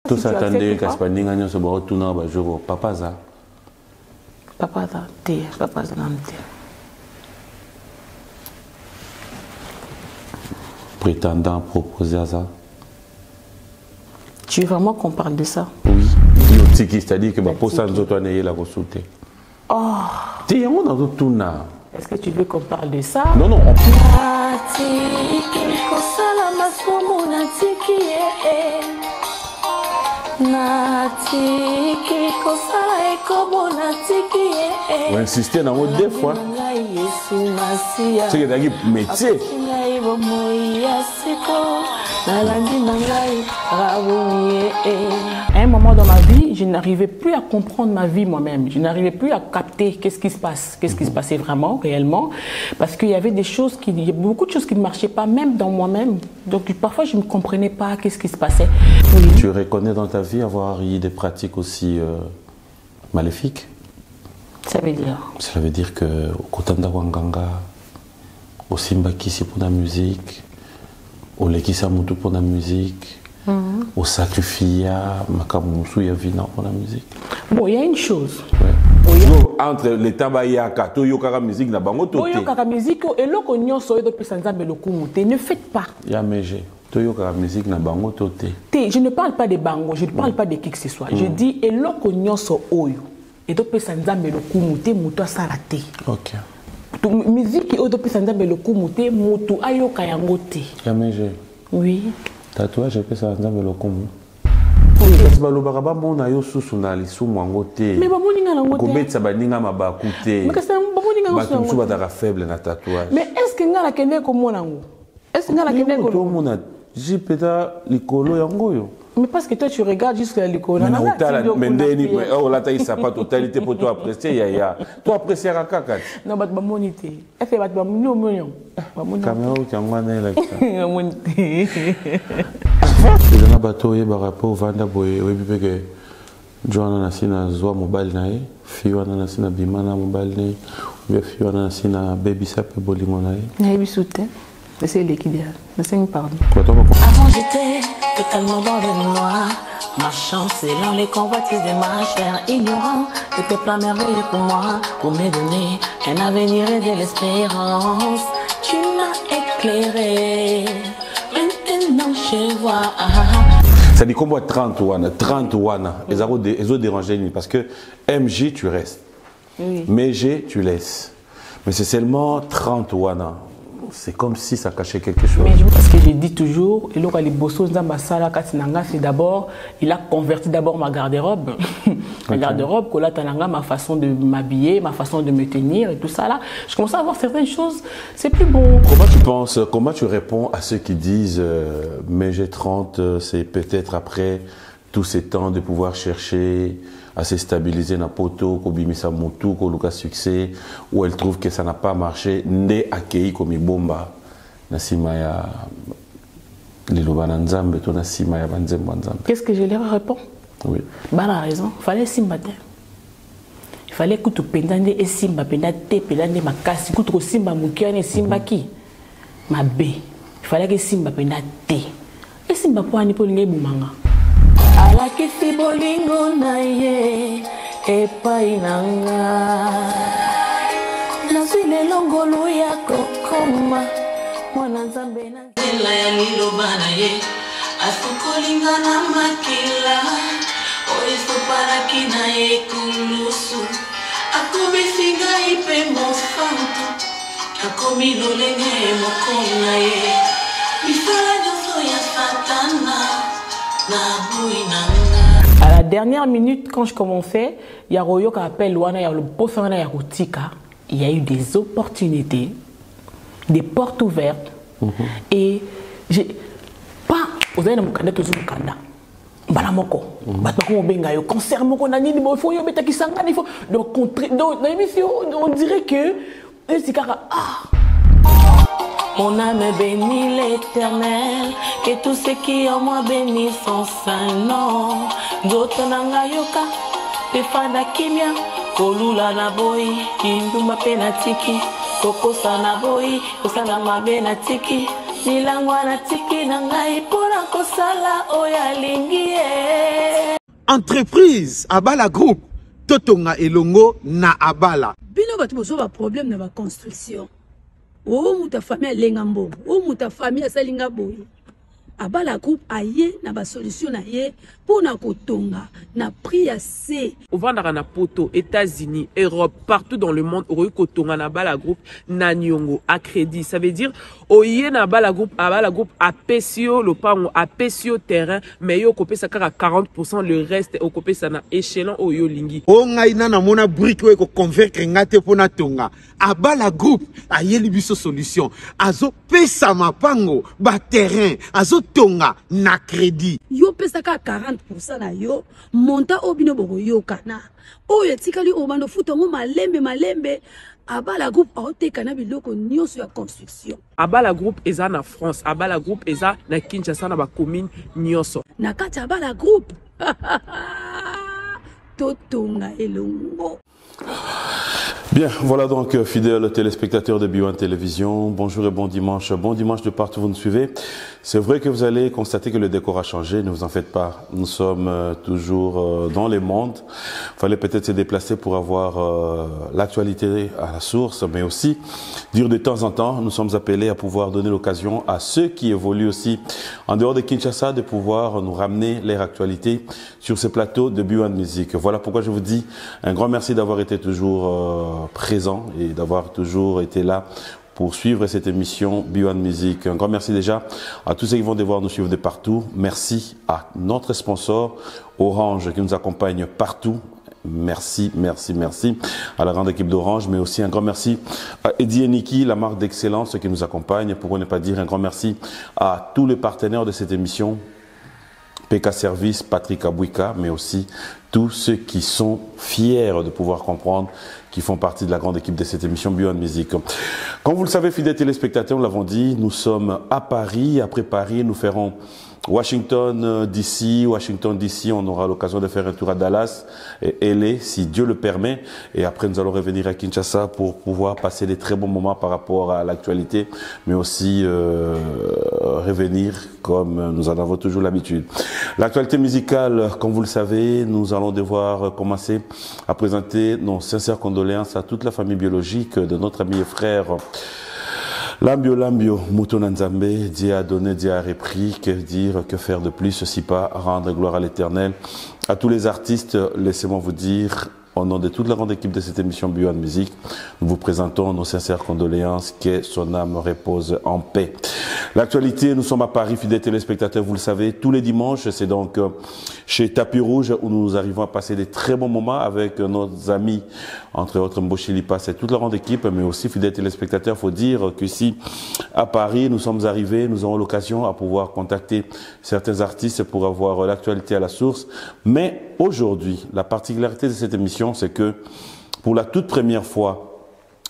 Tout ça attendait que Spandinga ne se voit tout dans le jour. Papa ça. Papa ça, papa ça non. Prétendant proposer à ça. Tu veux vraiment qu'on parle de ça? Oui. C'est-à-dire que pour ça nous autres la consulter. Oh. Tu es où dans tout là? Est-ce que tu veux qu'on parle de ça? Non non. On va insister dans votre deux fois. C'est que tu métier. À un moment dans ma vie, je n'arrivais plus à comprendre ma vie moi-même. Je n'arrivais plus à capter qu'est-ce qui se passe, qu'est-ce qui se passait vraiment, réellement. Parce qu'il y avait des choses il y a beaucoup de choses qui ne marchaient pas, même dans moi-même. Donc parfois, je ne comprenais pas qu'est-ce qui se passait. Oui. Tu reconnais dans ta vie avoir eu des pratiques aussi maléfiques? Ça veut dire? Ça veut dire que au Kotanda Wanganga, au Simbakisi pour la musique, au Lekisamutu pour la musique, au Sakrifia, Makamusu Yavina pour la musique. Bon, il y a une chose. Ouais. Entre les Tabayaka, Toyokara musique, na bango toté. Toyokara musique, et l'autre on soye de Pesanza Belokumute. Ne faites pas. Yamege. Toyokara musique, na bango toté. Je ne parle pas de bango, je ne parle pas de qui que ce soit. Je dis, et l'autre on so oyo. Et de Pesanza Belokumute, muto salate. Ok. Musique et autre Pesanza Belokumute, muto ayoka yangote. Yamege. Oui. Tatouage et Pesanza Belokumute. Parce que le barabam on a eu sous son alisou mangoté. Mais bon ninga langoté. Kobetsa baninga mabakuté. Mais que c'est bon ninga langoté. Batumsu badara faible na tatouage. Mais est-ce que ngala kende ko monango? Est-ce que ngala kende ko? Tout le monde jipeta likolo yango yo. Mais parce que toi tu regardes jusqu'à likolo. Mais na utala mendeni oh la taille ça pas totalité pour toi apprécier yaya. Toi apprécier rakaka. Non bat ba monité. Elle fait bat ba monyo monyo. Ba monyo. Caméra qui ngwana là. Monité. Il y a un bateau qui est rapport au Vanda Boye, oui, parce que Joanna Nassina Zoa mobile nae, Fiona Nassina Bimana mobile nae, ou Fiona Nassina Baby Sap Bolingo nae. Nae bisouté, c'est l'équilibre. Merci, pardon. Avant j'étais totalement dans le noir, marchant selon les convoitises de ma chair, ignorant que tes plans merveilleux pour moi, pour me donner un avenir et de l'espérance. Tu m'as éclairé. Maintenant je vois. Ça dit comment 30 wana. Ils ont dérangé parce que MJ tu restes. Oui. MG tu laisses. Mais c'est seulement 30 wana. C'est comme si ça cachait quelque chose. Mais parce que je dis toujours, et là, les bossos d'Ambasala Katinanga, c'est d'abord, il a converti d'abord ma garde-robe. Ma garde-robe, que là, Tananga, ma façon de m'habiller, ma façon de me tenir et tout ça là. Je commence à voir certaines choses, c'est plus bon. Comment tu réponds à ceux qui disent, mais j'ai 30, c'est peut-être après tous ces temps de pouvoir chercher à se stabiliser dans poto, kobimisa mutu, koluka succès, où elle trouve que ça n'a pas marché, ne accueilli comme bomba, nasima ya liloba nzambe, to nasima ya banzembo nzambe. Qu'est-ce que je leur réponds? Oui. Bah la raison, il fallait simbater. Il fallait que tu pendande et simba pendande pendande makasi, que tu simba mukiane simba qui ma b. Il fallait que simba pendande et simba pour ani pour lingue bumanga. Ala kisi bolingo na ye epai nanga nazile longolo ya kokoma mwana nzambe na zela ya liloba na ye asukolinga na makila oyeso paraki na ye kulusu akomisinga ipe mosantu akomi lolenge moko na ye misala nyonso ya satana. À la dernière minute, quand je commençais, il y a Royo qui appelle Luana, il y a le boss Yarutika. Il y a eu des opportunités, des portes ouvertes. Et j'ai pas. Vous avez un candidat toujours candidat. Balamoko, batmako benga yo concert moko nani ni faut yo beta kisanga il faut donc dans l'émission on dirait que c'est mon âme bénit l'Éternel, que tous ceux qui en moi bénissent son saint nom. D'autres n'angayoka, pefanda kimia, kolula na boy, kinduma penatiki, kokosa na boy, kosala mabe na tiki, nilangwa na tiki nangai pona kosala oya lingie. entreprise Abala Group totonga elongo na Abala bino bato bozo ba problème na ba construction o muta famille lenga mbongo o muta famille asalinga boye Abala Group aye na ba solution na ye pour na kotonga na prix assez. Au vendre na poto, États-Unis, Europe, partout dans le monde, au kotonga na Abala Group na nyongo à crédit. Ça veut dire oye na Abala Group a pesio le pango a pesio terrain mais yo kopé ça 40%, le reste au kopé ça na échelon oyo lingi. O ngai na mona brique we ko convaincre ngate pona tonga. Abala Group aye libiso solution. Azo pesa mapango ba terrain, azo tonga na crédit. Yo pesa ka 40% na yo monta obino boko yo kana. Oyo tikali obando futongo malembe Abala Group aoteka na biloko nyonso ya construction. Abala Group eza na France, Abala Group eza na Kinshasa na ba commune nyonso. Na kati Abala Group. Totonga elongo. Bien, voilà donc, fidèles téléspectateurs de B1 Télévision, bonjour et bon dimanche de partout où vous nous suivez. C'est vrai que vous allez constater que le décor a changé, ne vous en faites pas. Nous sommes toujours dans les mondes. Il fallait peut-être se déplacer pour avoir l'actualité à la source, mais aussi dire de temps en temps, nous sommes appelés à pouvoir donner l'occasion à ceux qui évoluent aussi en dehors de Kinshasa de pouvoir nous ramener leur actualité sur ce plateau de B1 Musique. Voilà pourquoi je vous dis un grand merci d'avoir été toujours présent et d'avoir toujours été là pour suivre cette émission B1 Musique. Un grand merci déjà à tous ceux qui vont devoir nous suivre de partout. Merci à notre sponsor Orange qui nous accompagne partout. Merci, merci, merci à la grande équipe d'Orange, mais aussi un grand merci à Eddie et Niki, la marque d'excellence qui nous accompagne. Pour ne pas dire un grand merci à tous les partenaires de cette émission. PK Service, Patrick Abouika, mais aussi tous ceux qui sont fiers de pouvoir comprendre, qui font partie de la grande équipe de cette émission B1 Musique. Comme vous le savez, fidèles téléspectateurs, nous l'avons dit, nous sommes à Paris. Après Paris, nous ferons Washington DC, on aura l'occasion de faire un tour à Dallas et LA, si Dieu le permet. Et après, nous allons revenir à Kinshasa pour pouvoir passer des très bons moments par rapport à l'actualité, mais aussi revenir comme nous en avons toujours l'habitude. L'actualité musicale, comme vous le savez, nous allons devoir commencer à présenter nos sincères condoléances à toute la famille biologique de notre ami et frère Lambio, Mouton Nzambe, Dieu a donné, Dieu a repris, que dire, que faire de plus, si pas rendre gloire à l'Éternel. À tous les artistes, laissez-moi vous dire, au nom de toute la grande équipe de cette émission B1 Musique, nous vous présentons nos sincères condoléances, que son âme repose en paix. L'actualité, nous sommes à Paris, fidèles téléspectateurs, vous le savez, tous les dimanches, c'est donc chez Tapis Rouge où nous arrivons à passer des très bons moments avec nos amis, entre autres Mboshilipa, c'est toute la grande équipe, mais aussi fidèles téléspectateurs, il faut dire qu'ici, à Paris, nous sommes arrivés, nous aurons l'occasion à pouvoir contacter certains artistes pour avoir l'actualité à la source. Mais aujourd'hui, la particularité de cette émission, c'est que pour la toute première fois,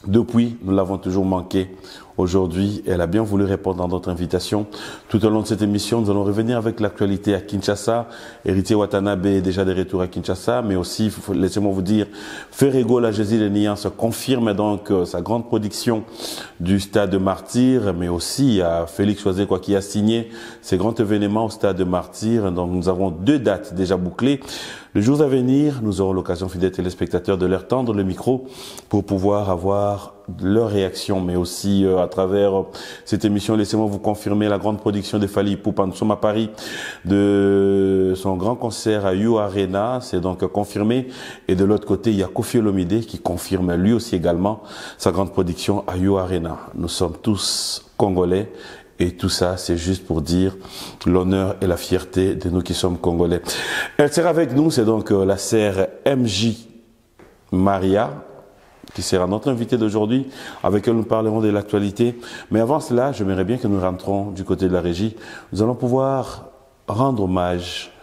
depuis, nous l'avons toujours manqué. Aujourd'hui, elle a bien voulu répondre à notre invitation. Tout au long de cette émission, nous allons revenir avec l'actualité à Kinshasa. Héritier Watanabe est déjà de retour à Kinshasa, mais aussi, laissez-moi vous dire, Ferrego, la Jésus de Nian, se confirme donc sa grande production du Stade de Martyrs, mais aussi à Félix Choisé, quoi, qui a signé ces grands événements au Stade de Martyrs. Donc, nous avons 2 dates déjà bouclées. Les jours à venir, nous aurons l'occasion, fidèles téléspectateurs, de leur tendre le micro pour pouvoir avoir leur réaction, mais aussi à travers cette émission, laissez-moi vous confirmer la grande production de Fally Ipupa. Nous sommes à Paris de son grand concert à U Arena, c'est donc confirmé. Et de l'autre côté, il y a Koffi Olomide qui confirme lui aussi également sa grande production à U Arena. Nous sommes tous Congolais. Et tout ça, c'est juste pour dire l'honneur et la fierté de nous qui sommes Congolais. Elle sera avec nous, c'est donc la sœur MJ Maria, qui sera notre invitée d'aujourd'hui, avec elle nous parlerons de l'actualité. Mais avant cela, j'aimerais bien que nous rentrons du côté de la régie. Nous allons pouvoir rendre hommage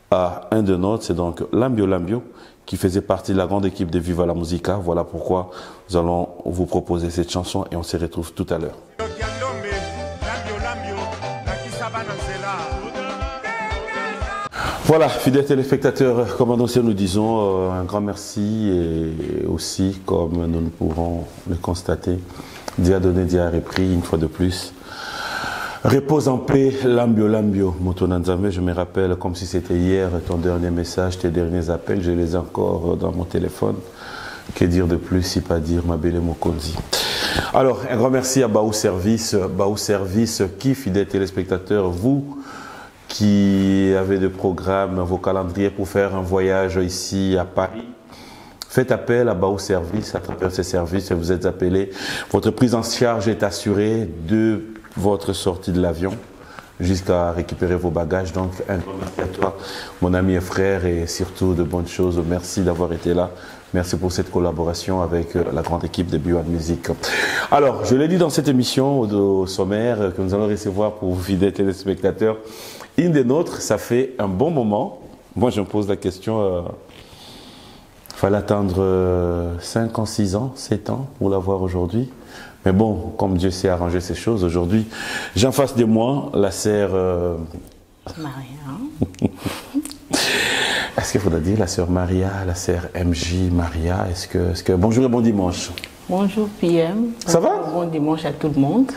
à un de nôtres, c'est donc Lambio, qui faisait partie de la grande équipe de Viva la Musica. Voilà pourquoi nous allons vous proposer cette chanson et on se retrouve tout à l'heure. Voilà, fidèles téléspectateurs, comme annoncé, nous disons un grand merci et aussi, comme nous pourrons le constater, Dieu a donné, Dieu a repris une fois de plus. Repose en paix, Lambio Lambio, Motonanzame. Je me rappelle comme si c'était hier ton dernier message, tes derniers appels. Je les ai encore dans mon téléphone. Que dire de plus, si pas dire ma belle Mokonzi. Alors, un grand merci à Baou Service, qui, fidèles téléspectateurs, vous qui avez des programmes, vos calendriers pour faire un voyage ici à Paris. Faites appel à Baou Service. À travers ces services, vous êtes appelés. Votre prise en charge est assurée de votre sortie de l'avion jusqu'à récupérer vos bagages. Donc, un grand merci à toi, mon ami et frère, et surtout de bonnes choses. Merci d'avoir été là. Merci pour cette collaboration avec la grande équipe de B1 Music. Alors, je l'ai dit dans cette émission au sommaire que nous allons recevoir pour vous, fidèles téléspectateurs, une des nôtres. Ça fait un bon moment. Moi, je me pose la question, fallait attendre 5 ans, 6 ans, 7 ans pour la voir aujourd'hui. Mais bon, comme Dieu sait arranger ces choses, aujourd'hui, j'ai en face de moi la sœur... Maria. Est-ce qu'il faudra dire la sœur Maria, la sœur MJ, Maria? Est-ce que... Bonjour et bon dimanche. Bonjour PM. Ça va? Bon dimanche à tout le monde.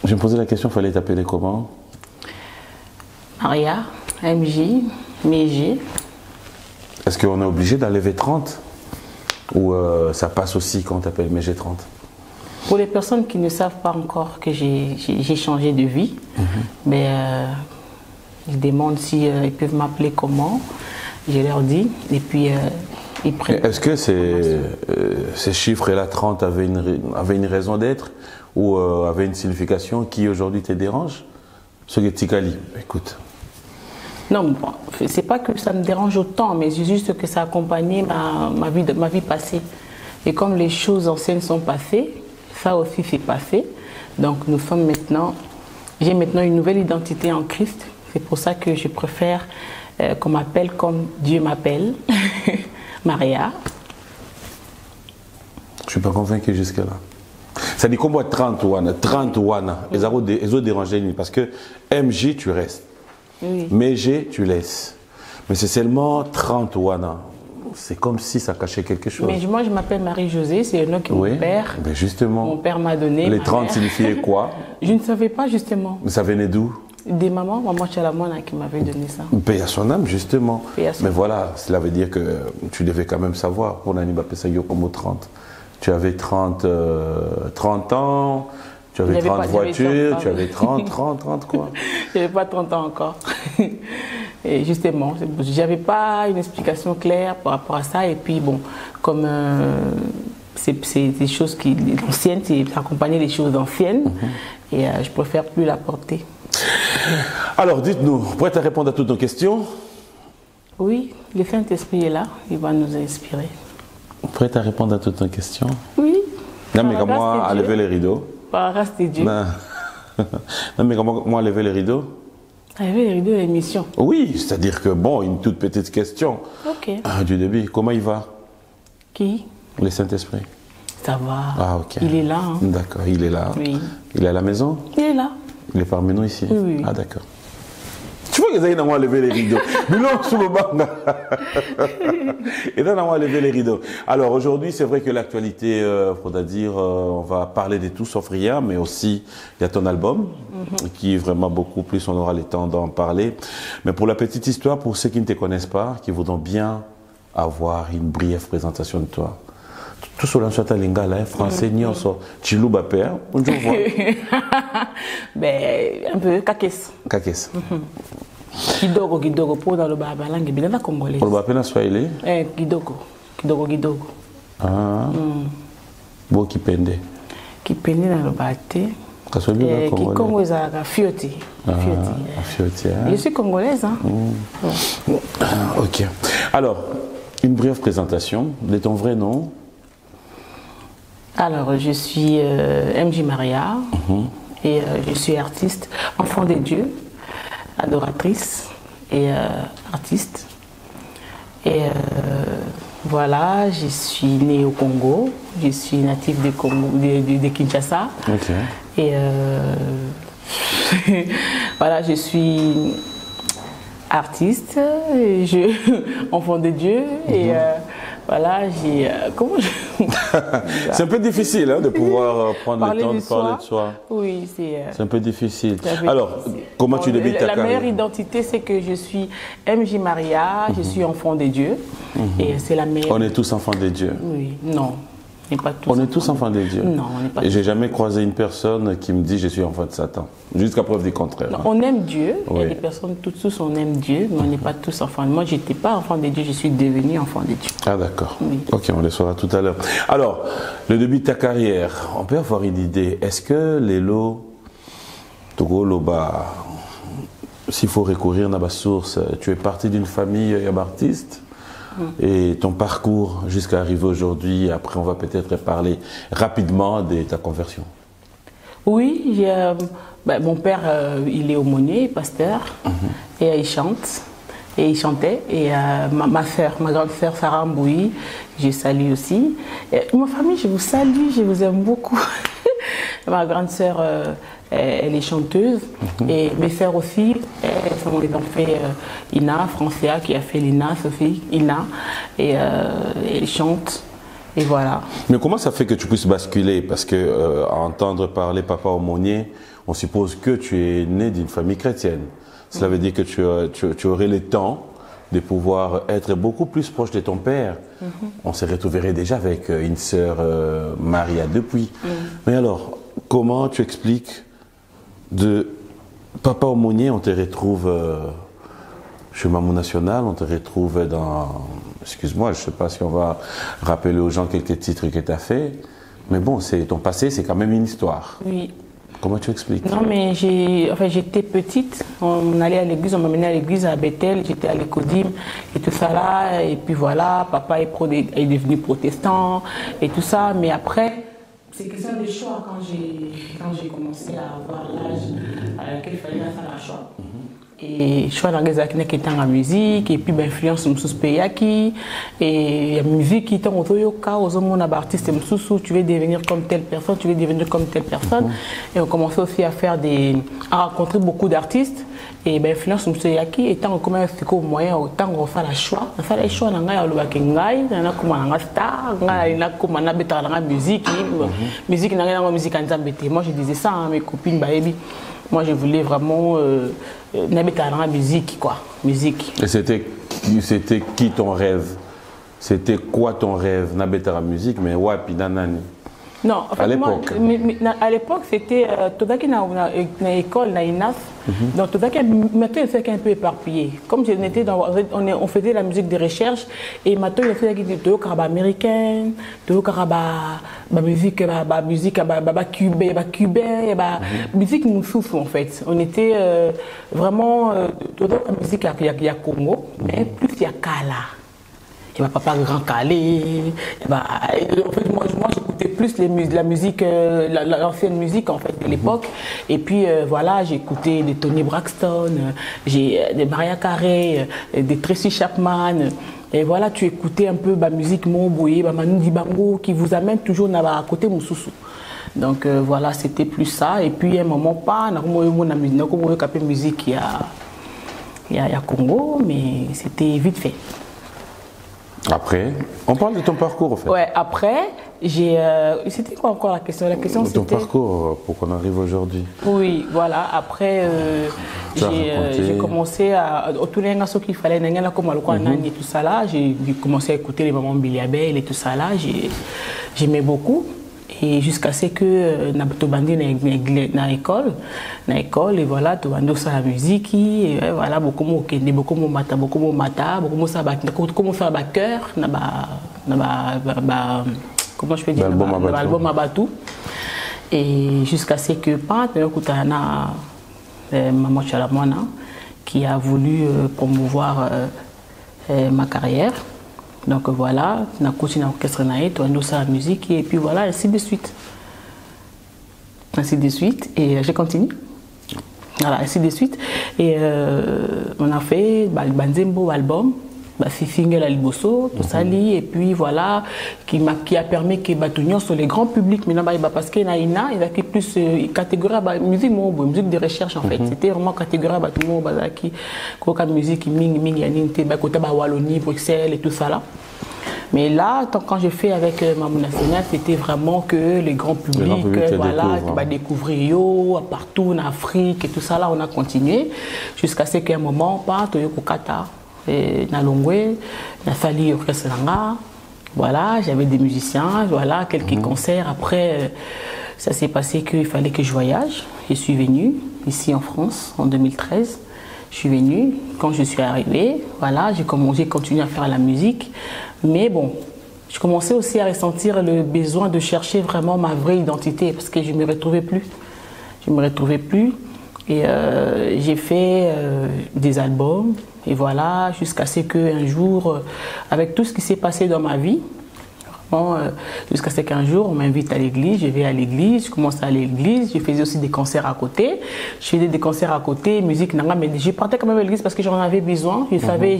Je me posais la question, il fallait t'appeler comment? Maria, MJ, Mégé. Est-ce qu'on est obligé d'enlever 30? Ou ça passe aussi quand on t'appelle MG30? Pour les personnes qui ne savent pas encore que j'ai changé de vie, mais ils demandent si ils peuvent m'appeler comment. Je leur dis, et puis ils prennent. Est-ce que ces chiffres-là, 30, avaient une raison d'être ou avaient une signification qui aujourd'hui te dérange? Ce que Tikali, écoute. Non, bon, c'est pas que ça me dérange autant, mais c'est juste que ça a accompagné ma vie passée. Et comme les choses anciennes sont passées, ça aussi s'est passé. Donc nous sommes maintenant, j'ai maintenant une nouvelle identité en Christ. C'est pour ça que je préfère qu'on m'appelle comme Dieu m'appelle, Maria. Je ne suis pas convaincu jusque-là. Ça dit comment 30 wana, ils ont dérangé parce que MJ tu restes, oui. MG tu laisses. Mais c'est seulement 30 wana. C'est comme si ça cachait quelque chose. Mais moi je m'appelle Marie-Josée, c'est le nom que mon père. Mais justement. Mon père m'a donné. Les 30 signifiaient quoi? Je ne savais pas justement. Mais ça venait d'où? Des mamans, maman Chalamona qui m'avait donné ça. Paix à son âme, justement. Mais voilà, cela veut dire que tu devais quand même savoir. Pour Naniba Pesayo comme 30. Tu avais 30 ans, tu avais 30 voitures, tu avais 30 quoi. Je n'avais pas 30 ans encore. Et justement, j'avais pas une explication claire par rapport à ça. Et puis bon, comme c'est des choses qui anciennes, c'est accompagner les choses anciennes. Et je préfère plus la porter. Alors, dites-nous, prête à répondre à toutes nos questions? Oui, le Saint-Esprit est là, il va nous inspirer. Prête à répondre à toutes nos questions? Oui. Non, mais comment moi à lever les rideaux? Par grâce de Dieu. Non, mais comment moi lever les rideaux? À lever les rideaux de l'émission? Oui, c'est-à-dire que bon, une toute petite question. Ok. Du début, comment il va? Qui? Le Saint-Esprit. Ça va. Ah, ok. Il est là. Hein. D'accord, il est là. Oui. Il est à la maison? Il est là. Il est parmi nous ici? Oui. Ah, d'accord. Tu vois qu'ils ont levé les rideaux. Mais non, sous le banc. Ils ont levé les rideaux. Alors aujourd'hui, c'est vrai que l'actualité, il faudra dire, on va parler de tout sauf rien, mais aussi il y a ton album qui est vraiment beaucoup plus, on aura le temps d'en parler. Mais pour la petite histoire, pour ceux qui ne te connaissent pas, qui voudront bien avoir une brève présentation de toi. Tout cela soit à lingala, français, nyonso, chilouba père, on joue voir. Ben, un peu kakes. Kakes. Kidogo, pour dans le baba, langue bien la congolaise. Pour le baba, na swahili. Kidogo. Ah. Bo kipende. Kipende na le bate. Kaswahili na congolais. Kikongo za fioti. Fioti. Je suis congolaise, hein. Ok. Alors, une brève présentation de ton vrai nom. Alors, je suis MJ Maria et je suis artiste, enfant de Dieu, adoratrice et artiste. Et voilà, je suis née au Congo, je suis native de Kinshasa. Okay. Et voilà, je suis artiste, enfant de Dieu et Voilà, j'ai... comment C'est un peu difficile hein, de pouvoir prendre le temps de parler de soi. Oui, c'est un peu difficile. Alors, comment tu débutes ta carrière? La meilleure identité, c'est que je suis MJ Maria, je suis enfant de Dieu. Et c'est la meilleure... On est tous enfants de Dieu. Oui, non. On est tous enfants de Dieu. Non, on n'est pas. Et j'ai jamais croisé une personne qui me dit je suis enfant de Satan. Jusqu'à preuve du contraire. Non, on aime Dieu. Oui. Il y a des personnes, tous on aime Dieu, mais on n'est pas tous enfants. Moi, je n'étais pas enfant de Dieu, je suis devenu enfant de Dieu. Ah d'accord. Oui. Ok, on le saura tout à l'heure. Alors, le début de ta carrière, on peut avoir une idée. Est-ce que Lelo, Togo, Loba, s'il faut recourir à ma source, tu es parti d'une famille d'artistes? Et ton parcours jusqu'à arriver aujourd'hui, après on va peut-être parler rapidement de ta conversion. Oui, mon père, il est aumônier, pasteur, et il chante, et il chantait. Et ma grande sœur Sarah Mboui, je salue aussi. Et ma famille, je vous salue, je vous aime beaucoup. Ma grande sœur, elle est chanteuse, et mes sœurs aussi, elles ont fait Ina, Francia qui a fait l'Ina, Sophie, Ina, et elle chante, et voilà. Mais comment ça fait que tu puisses basculer? Parce que à entendre parler papa aumônier, on suppose que tu es né d'une famille chrétienne. Cela veut dire que tu aurais le temps de pouvoir être beaucoup plus proche de ton père. On se retrouverait déjà avec une sœur Maria depuis. Mais alors, comment tu expliques de papa aumônier, on te retrouve chez Mamou National, on te retrouve dans... Excuse-moi, je ne sais pas si on va rappeler aux gens quelques titres que tu as fait, mais bon, ton passé, c'est quand même une histoire. Oui. Comment tu expliques? Non, mais j'étais petite, on allait à l'église, on m'amenait à l'église à Bethel, j'étais à l'Écodim et tout ça là, et puis voilà, papa est devenu protestant et tout ça, mais après, c'est question de choix quand j'ai commencé à avoir l'âge à laquelle il fallait faire un choix. Et je suis dans la musique, et puis l'influence de Payaki, et la musique qui est en Otoyoka, aux hommes artistes, tu veux devenir comme telle personne, tu veux devenir comme telle personne. Et on commençait aussi à rencontrer beaucoup d'artistes. Et l'influence de Payaki, étant comme un moyen, autant on fait le choix. On fait le choix, on a le Bakengai, on a comme un star, on a comme un habit dans la musique, musique, on a musique en Zambété. Moi je disais ça à mes copines, baby. Moi, je voulais vraiment n'habiter dans la musique, quoi. Musique. Et c'était qui ton rêve? C'était quoi ton rêve? N'habiter dans la musique, mais ouais, puis nanani. Non, en fait, à l'époque, c'était tout ça qui dans l'école, dans l'INAF. Donc, tout ça qui est un peu éparpillé. Comme on faisait la musique de recherche, et maintenant, il fait des carabas américains, des carabas musique cubaine, musique moussouf en fait. On était vraiment toute la musique il y a Congo, mais plus il y a Kala. Il n'y a papa grand Calais. En fait, moi j'écoutais plus la musique, l'ancienne musique en fait de l'époque. Et puis voilà, j'ai écouté des Tony Braxton, des Mariah Carey, des Tracy Chapman. Et voilà, tu écoutais un peu la musique Moboye, Manu Dibango, qui vous amène toujours à côté Moussoussou. Donc voilà, c'était plus ça. Et puis à un moment, pas, on a musique il y a Congo, mais c'était vite fait. Après, on parle de ton parcours en fait. Ouais, après, c'était quoi encore la question? La question c'était... Ton parcours pour qu'on arrive aujourd'hui. Oui, voilà. Après, j'ai commencé à... Tout ce qu'il fallait, et tout ça là. J'ai commencé à écouter les mamans Billy Abel et tout ça là. J'aimais beaucoup. Et jusqu'à ce que je bandi dans l'école, et voilà, tu bandi sur la musique, et voilà, beaucoup de mata, beaucoup faire un cœur, comment je peux dire, l'album Abatou. Et jusqu'à ce que, Maman Chalamwana, qui a voulu promouvoir ma carrière. Donc voilà, on a continué à l'orchestre, on a la musique, et puis voilà, ainsi de suite. Ainsi de suite, et je continue. Voilà, ainsi de suite. Et on a fait Banzembo album, single à Liboso, tout ça, et puis voilà, qui a permis que Batunion sur les grands publics, parce qu'il y a plus catégorie musique de recherche en fait. C'était vraiment catégorie musique, Wallonie, Bruxelles et tout ça là. Mais là, quand je fais avec Mamou National, c'était vraiment que les grands publics, voilà, qui va découvrir partout en Afrique et tout ça. Là, on a continué jusqu'à ce qu'à un moment, pas Toyoko Kata, Nalongwe, Nafali Okreselanga. Voilà, j'avais des musiciens, voilà, quelques concerts. Après, ça s'est passé qu'il fallait que je voyage. Je suis venue ici en France en 2013. Je suis venue. Quand je suis arrivée, voilà, j'ai continué à faire la musique. Mais bon, je commençais aussi à ressentir le besoin de chercher vraiment ma vraie identité parce que je ne me retrouvais plus. Je ne me retrouvais plus. Et j'ai fait des albums. Et voilà, jusqu'à ce qu'un jour, avec tout ce qui s'est passé dans ma vie, jusqu'à ce qu'un jour, on m'invite à l'église, je vais à l'église, je commence à aller à l'église, je faisais aussi des concerts à côté. Je faisais des concerts à côté, musique, mais je partais quand même à l'église parce que j'en avais besoin. Je savais,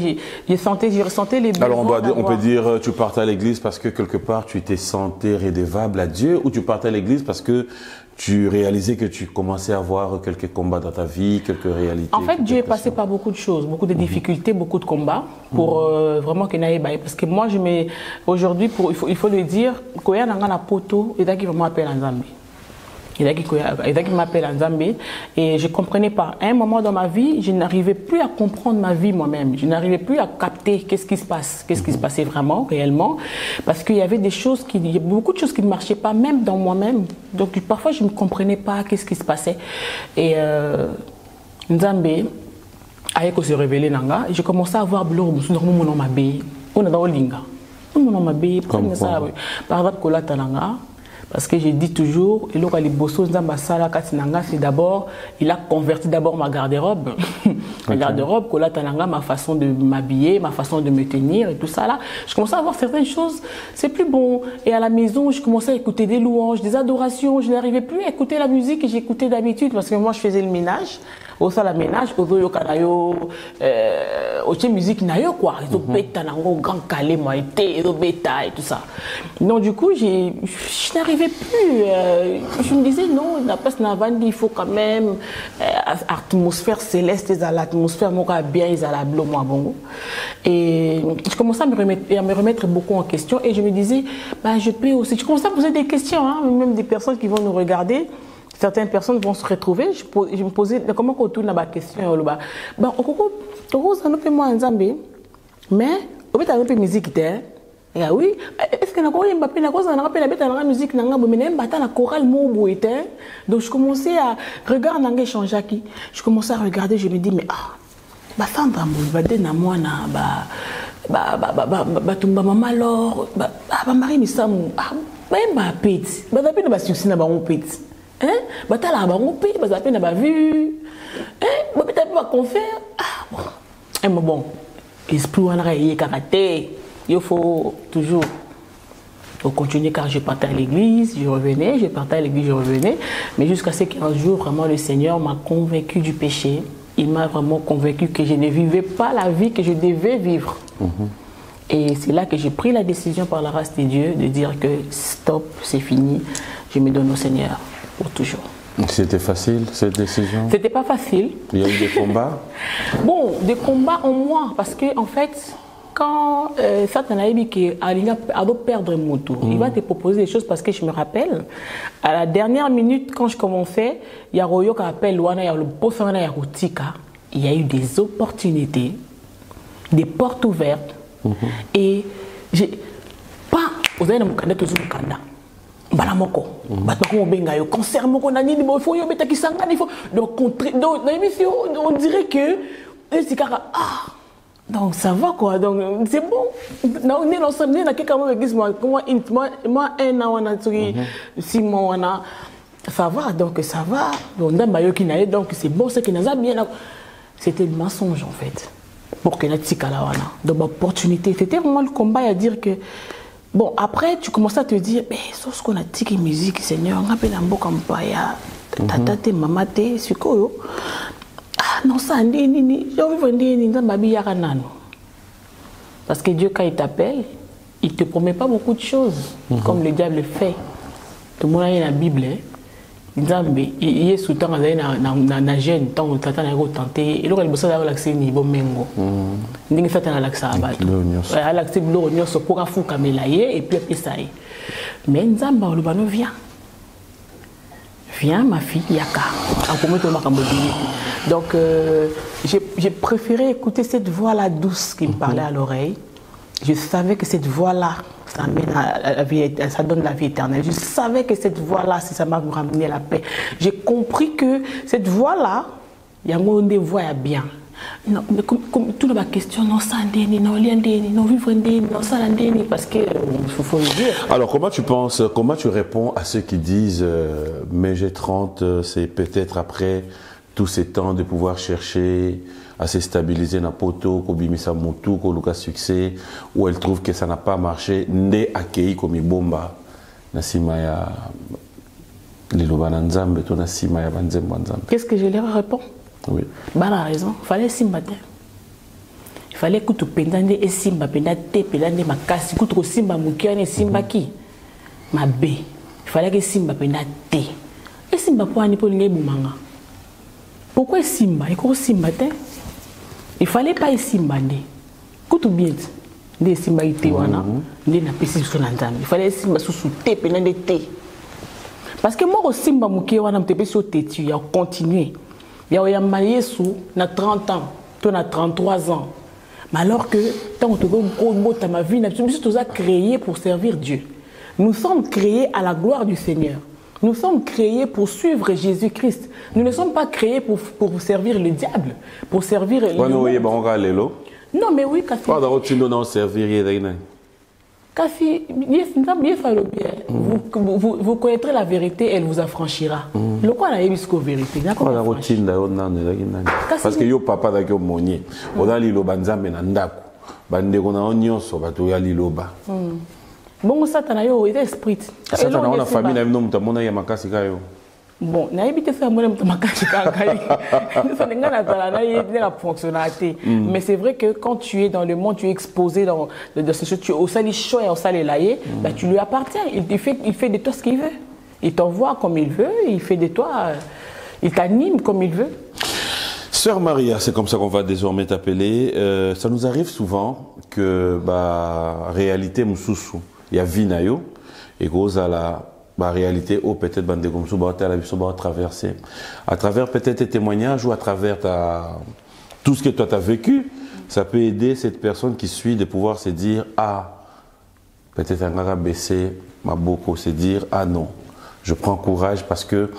je ressentais les besoins. Alors on peut dire, tu partais à l'église parce que quelque part, tu t'es senti redevable à Dieu, ou tu partais à l'église parce que tu réalisais que tu commençais à avoir quelques combats dans ta vie, quelques réalités. En fait, Dieu est passé par beaucoup de choses, beaucoup de difficultés, beaucoup de combats pour vraiment que n'aille pas. Parce que moi, aujourd'hui, il faut le dire, quand il y a un poto, il y a qui m'appelle en Zambie. Il y a qui m'appelle en Zambie. Et je ne comprenais pas. À un moment dans ma vie, je n'arrivais plus à comprendre ma vie moi-même. Je n'arrivais plus à capter qu'est-ce qui se passe, qu'est-ce qui se passait vraiment, réellement. Parce qu'il y avait des choses il y a beaucoup de choses qui ne marchaient pas, même dans moi-même. Donc parfois, je ne comprenais pas qu'est-ce qui se passait. Et Nzambé, avec se révéler nanga, j'ai commencé à voir bleu, mon nom m'abé, on a dans Olinga. Mon nom m'abé, par exemple, Kola Tananga. Parce que je dis toujours, c'est d'abord, il a converti d'abord ma garde-robe. Ma garde-robe, ma façon de m'habiller, ma façon de me tenir et tout ça là. Je commençais à voir certaines choses, c'est plus bon. Et à la maison, je commençais à écouter des louanges, des adorations. Je n'arrivais plus à écouter la musique que j'écoutais d'habitude parce que moi je faisais le ménage. Au sein la ménage, au musique nayo quoi, ils ont pété au grand calé moi été, bêta et tout ça. Donc du coup, je n'arrivais plus. Je me disais non, la place Navandi, il faut quand même atmosphère céleste, l'atmosphère bien, ils à la bleu moi bon. Et je commençais à me remettre beaucoup en question et je me disais, bah je peux aussi. Je commençais à poser des questions, hein, même des personnes qui vont nous regarder. Certaines personnes vont se retrouver. Je me posais comment on tourne la question là-bas. Bah, ça nous fait moi en Zambie, mais au fait un peu musique et oui, est-ce que na quoi Mbappé na quoi ça na rappelle la musique na ngabo mais même bata la chorale mo boité. Donc je commençais à regarder nanga changer qui. Je commençais à regarder, je me dis mais bah Sandra mo ba de na moi na ba tumba mama alors ba Marie Misamu ba Mbappé ba tapé na succès na ba on petit. Hein? Batala ba ngopi, ba zapé na ba vu. Hein? Ba peut-être pas confère. Bon. Bon. Esprit wana raye karaté. Il faut toujours continuer car je partais à l'église, je revenais, je partais à l'église, je revenais. Mais jusqu'à ce qu'un jour, vraiment, le Seigneur m'a convaincu du péché. Il m'a vraiment convaincu que je ne vivais pas la vie que je devais vivre. Et c'est là que j'ai pris la décision par la grâce de Dieu de dire que stop, c'est fini, je me donne au Seigneur. Pour toujours. C'était facile cette décision? C'était pas facile. Il y a eu des combats? Bon, des combats en moi, parce que en fait, quand Satan a dit qu'il a perdre mon tour, il va te proposer des choses parce que je me rappelle, à la dernière minute, quand je commençais, il y a Royo qui appelle Luana, il y a le Bofana, il y a Routika, il y a eu des opportunités, des portes ouvertes, et j'ai pas, vous avez mon candidat toujours le candidat. Balamoko, batako benga yo concert moko nani ni faut yo beta kisanga il faut donc dans l'émission on dirait que c'est donc ça va quoi donc c'est bon non ni l'ensemble ni na quelqu'un moi un an on a 6 mois on a ça va donc ça va donc dans bayo qui naé donc c'est bon c'est que n'a bien c'était le mensonge en fait pour que la tika la wana donc opportunité c'était vraiment le combat à dire que bon, après, tu commences à te dire, mais sauf ce qu'on a dit, musique, Seigneur, on appelle un beau campaya, tata, maman, c'est quoi? Ah non, ça, j'ai envie de dire, babi yaranano. Parce que Dieu, quand il t'appelle, il ne te promet pas beaucoup de choses, comme le diable fait. Tout le monde a la Bible, Nzambe, il est sous temps na jeune tant tata na go tenter et le bossa da l'accès niveau mengo. Ndingi tata na l'accès abato. À l'accès blo nyo so pour afu kamela ye et puis après ça. Mais Nzamba le bano vient. Viens ma fille yaka. Donc j'ai préféré écouter cette voix là douce qui me parlait à l'oreille. Je savais que cette voix là ça amène à la vie, ça donne la vie éternelle. Je savais que cette voix-là, ça m'a ramené la paix. J'ai compris que cette voix-là, il y a des voix bien. Non, mais comme toute ma question, non, ça non, non, vivre non, ça parce que faut le dire. Alors, comment tu penses, comment tu réponds à ceux qui disent, mais j'ai 30, c'est peut-être après tous ces temps de pouvoir chercher à se stabiliser na poto, ko bimisa mutu, ko luka succès, où elle trouve que ça n'a pas marché, nde accueilli comme bomba, na sima ya liloba na nzambe, to na sima ya banzembo nzambe. Qu'est-ce que je leur réponds? Oui. Bah la raison, il fallait simba. Il fallait que tu pendande et simba, pendande te, pendande ma casse, que tu simba mukiane simba qui? Ma B. Il fallait que simba pendande te. Et simba pour ani pour l'inge boumanga. Pourquoi simba? Il faut simba te. Il fallait pas simba ne. Kutu bien. Ne simba ite wana. Ne na pesi sur l'andam. Il fallait simba sous te pendande te. Parce que moi simba mukiane wana me te pesi au tetu, il a continué. Il y a marié sous na 30 ans, toi na 33 ans. Mais alors que tant que tu as ma vie, nous sommes créés pour servir Dieu. Nous sommes créés à la gloire du Seigneur. Nous sommes créés pour suivre Jésus-Christ. Nous ne sommes pas créés pour servir le diable, pour servir le monde. Non, mais oui, Kafi. Kafi, vous connaîtrez la vérité, elle vous affranchira. Le quoi la yebisco vérité? Parce que yo papa d'akio monier, oda lilo banzambe na ndako, bandeko na onyoso bato ya liloba. Bon, Satan yo est esprit. Satan na famille na mno mtamona ya makasi kayo. Bon, na yebite fa mona mtamakasi kayo. Ça n'est pas la fonctionnalité. Mais c'est vrai que quand tu es dans le monde, tu es exposé dans ces choses, tu es au sali chaud et au sali laillé, bah tu lui appartiens. Il fait de toi ce qu'il veut. Il t'envoie comme il veut, il fait de toi, il t'anime comme il veut. Sœur Maria, c'est comme ça qu'on va désormais t'appeler. Ça nous arrive souvent que réalité mususu, il y a vinayo et cause à la réalité ou peut-être bande comme ça traverser à travers peut-être tes témoignages ou à travers tout ce que toi tu as vécu, ça peut aider cette personne qui suit de pouvoir se dire peut-être un gars baisser ma boko, se dire non, je prends courage parce que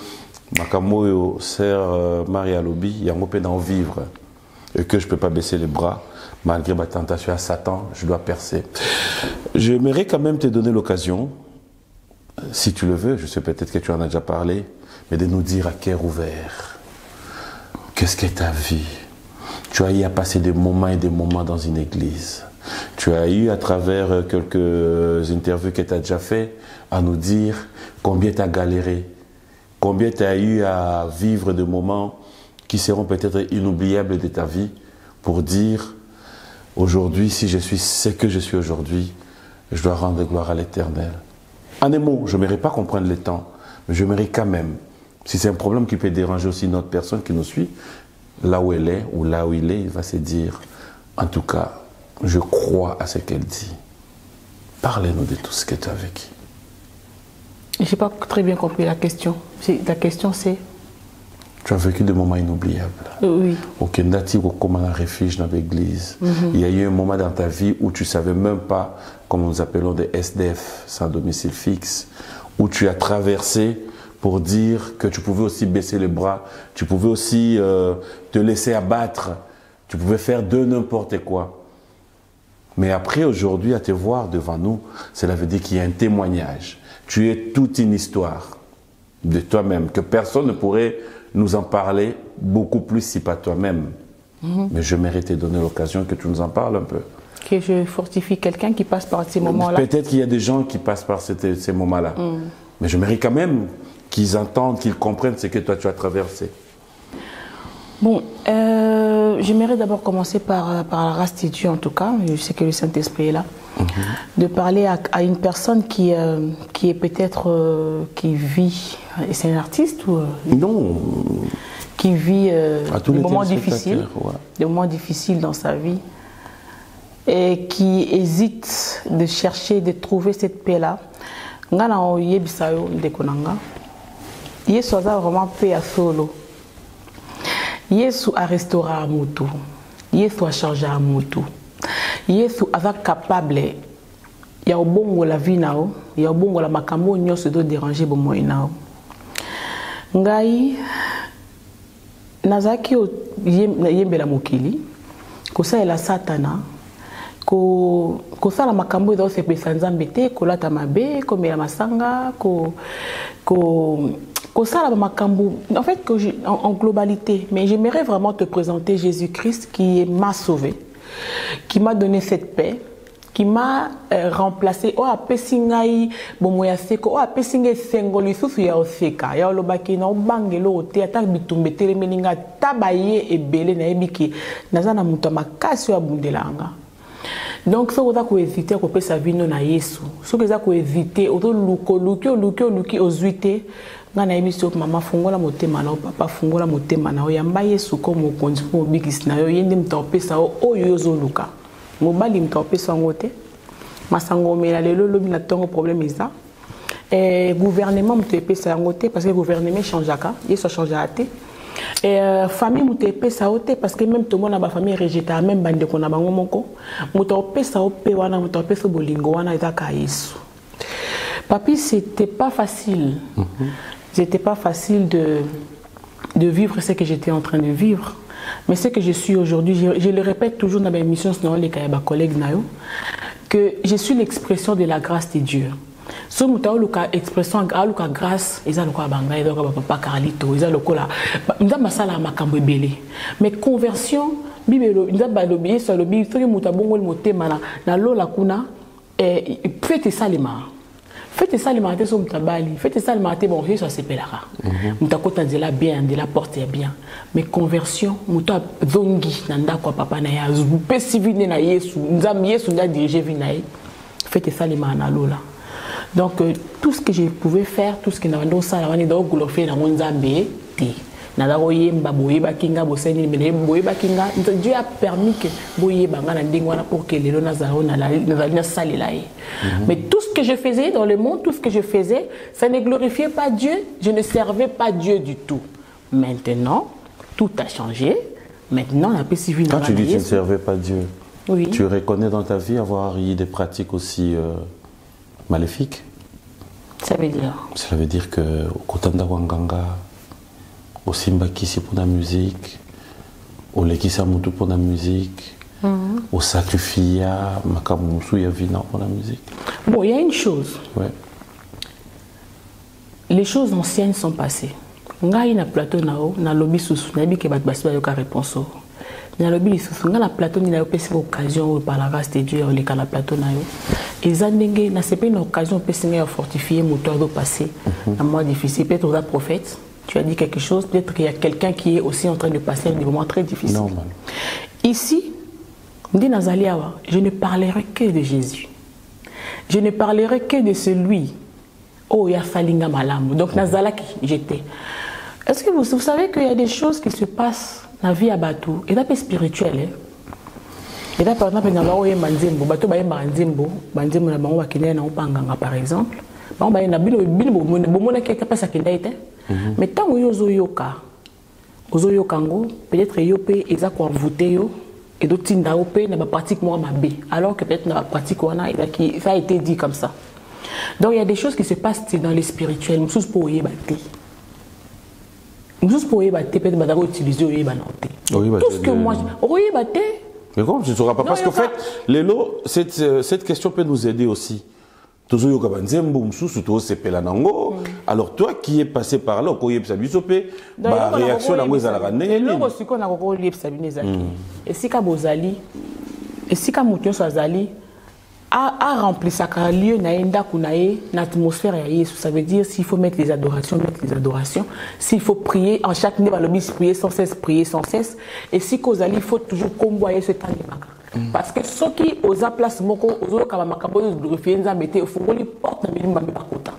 Makamoyo, sœur Maria Lobi, il y a un peu d'en vivre et que je ne peux pas baisser les bras malgré ma tentation à Satan, je dois percer. J'aimerais quand même te donner l'occasion, si tu le veux, je sais peut-être que tu en as déjà parlé, mais de nous dire à cœur ouvert, qu'est-ce que ta vie? Tu as eu à passer des moments et des moments dans une église. Tu as eu à travers quelques interviews que tu as déjà fait à nous dire combien tu as galéré, combien tu as eu à vivre de moments qui seront peut-être inoubliables de ta vie pour dire aujourd'hui, si je suis ce que je suis aujourd'hui, je dois rendre gloire à l'Éternel. En un mot, je n'aimerais pas comprendre le temps, mais je m'aimerais quand même, si c'est un problème qui peut déranger aussi une autre personne qui nous suit, là où elle est ou là où il est, il va se dire, en tout cas, je crois à ce qu'elle dit. Parlez-nous de tout ce que tu as vécu. Je n'ai pas très bien compris la question. La question c'est... Tu as vécu des moments inoubliables. Oui. Au Kendati, comme un refuge dans l'église. Il y a eu un moment dans ta vie où tu ne savais même pas, comme nous appelons des SDF, sans domicile fixe, où tu as traversé pour dire que tu pouvais aussi baisser les bras, tu pouvais aussi te laisser abattre, tu pouvais faire de n'importe quoi. Mais après, aujourd'hui, à te voir devant nous, cela veut dire qu'il y a un témoignage. Tu es toute une histoire de toi-même, que personne ne pourrait nous en parler beaucoup plus si pas toi-même. Mais je mérite te donner l'occasion que tu nous en parles un peu. Que je fortifie quelqu'un qui passe par ces moments-là. Peut-être qu'il y a des gens qui passent par ces moments-là. Mais je mérite quand même qu'ils entendent, qu'ils comprennent ce que toi tu as traversé. Bon, J'aimerais d'abord commencer par la race de Dieu, en tout cas. Je sais que le Saint-Esprit est là. De parler à une personne qui est peut-être, qui vit, et c'est un artiste ou non, qui vit des moments difficiles dans sa vie et qui hésite de chercher, de trouver cette paix-là. Ngana o yebisayo ndekonanga. Yesu aza vraiment paix à solo. Yesu a restauré à mutu. Yesu a changé à mutu. Yesu aza capable ya obongo la vie nao, ya obongo la makambo nyonso do déranger bo moi nao. Ngai nazaki yembela mokili ko sa la satana ko sala makambo ezo sepesa nzambe te kolata mabe komela masanga ko sala makambo en fait en globalité. Mais j'aimerais vraiment te présenter Jésus-Christ qui m'a sauvé, qui m'a donné cette paix, qui m'a remplacé. Oh apesingai bomoya seko, oh apesingai sengoli susu ya oseka ya olobaki na obangelo te ata bitumbe telemeninga tabaye ebele na ebiki nazana muto makasi ya bundelanga. Donc, si vous avez hésité à couper sa vie non à Yesu, si vous avez hésité, vous avez hésité, ngana ebiso mama fungola motema na papa fungola motema na yamba Yesu comme okonzi po bigis na yo yende mtopesa oyo yozoluka mobali mtopesa ngote masango mela lelo lobi na tongo problème eza gouvernement mtopesa ngote parce que gouvernement changeaka Yesu change até famille mutepesa ote parce que même tout le monde a ba famille rejeté même bande ko na bango moko mutopesa ope wana mutopesa bolingo wana ezaka Yesu. Papi, c'était pas facile. C'était pas facile de vivre ce que j'étais en train de vivre. Mais ce que je suis aujourd'hui, je le répète toujours dans mes émissions, sinon les collègues nayo, que je suis l'expression de la grâce de Dieu. So mutao luka expression aluka grâce eza lokola banga eza lokola papa Carlito eza lokola nda masala makambo ebele. Mais conversion bibelo nda balobi so lobi soki mutabongo le motema na lola kuna faites ça les mains. Faites ça le matin sur Mtabali, faites ça le matin, bon, ça c'est pelara. Mtakota de la bien, de la porte bien. Mais conversion, muta zongi, nanda kwa papa na ya, zupe sivine na Yesu, nzam Yesu nda dirige vinae. Faites ça le matin lola. Donc tout ce que je pouvais faire, tout ce que nous ça, on est dans le fait dans mon nzambe, nada oyemba boyeba kinga boseni mene boyeba kinga. Dieu a permis que boyeba ngana ndingwana pour que les lonazaro na la salle là. Mais tout ce que je faisais dans le monde, tout ce que je faisais, ça ne glorifiait pas Dieu. Je ne servais pas Dieu du tout. Maintenant, tout a changé. Maintenant, la paix civile. Quand tu dis que tu ne servais pas Dieu, oui. Tu reconnais dans ta vie avoir eu des pratiques aussi maléfiques? Ça veut dire? Ça veut dire que au Kotanda Wanganga, au Simbakisi pour la musique, au Lekisa Moutou pour la musique, au Sakrifia, Makamousou Yavina pour la musique. Bon, il y a une chose. Ouais. Les choses anciennes sont passées. Ngai na plateau nao na lobby susu na bi ke bat basi ba yoka réponse. Na lobby susu nga na plateau ni na yo pesi occasion par la grâce de Dieu le ka na plateau na yo. Ezandenge na c'est pas une occasion pesi nga fortifier moteur de passer un mois difficile peut-être au prophète. Tu as dit quelque chose, peut-être qu'il y a quelqu'un qui est aussi en train de passer des moments très difficiles. Normal. Ici, je ne parlerai que de Jésus. Je ne parlerai que de celui. Oh, il y a Falinga Malam. Donc, Nazalaki, j'étais. Est-ce que vous savez qu'il y a des choses qui se passent dans la vie à Batou, et d'après spirituel. Et là, par exemple, dans la vie Manzimbo, Batou Baye Manzimbo, Manzimbo na bango bakine na opanganga par exemple. Bango Baye na bino bomona quelque passe à Kindaite. Mais tant que vous avez peut-être que vous avez voté et d'autres avez pratiquement ma B. Alors que peut-être dans pratique, ça a été dit comme ça. Donc il y a des choses qui se passent dans les spirituels. Nous sommes pour y battre. Nous sommes pour y battre, peut-être utiliser y battre. Tout ce que moi, y battre. Mais comment tu ne sauras pas? Parce qu'en fait, Lélo, cette question peut nous aider aussi. Alors toi qui es passé par là, la réaction et si Kabozali, et si Kamoution Sazali, a rempli sa lieu naenda kunae l'atmosphère ya Yesu. Ça veut dire s'il faut mettre les adorations, mettre les adorations. S'il faut prier en chaque niveau le bis prier sans cesse, prier sans cesse. Et si kozali il faut toujours comboyer ce temps de maka. Parce que ceux qui aux place moko aux kaba makambo de refienza mete au fongoli porte na bilimba me bakota.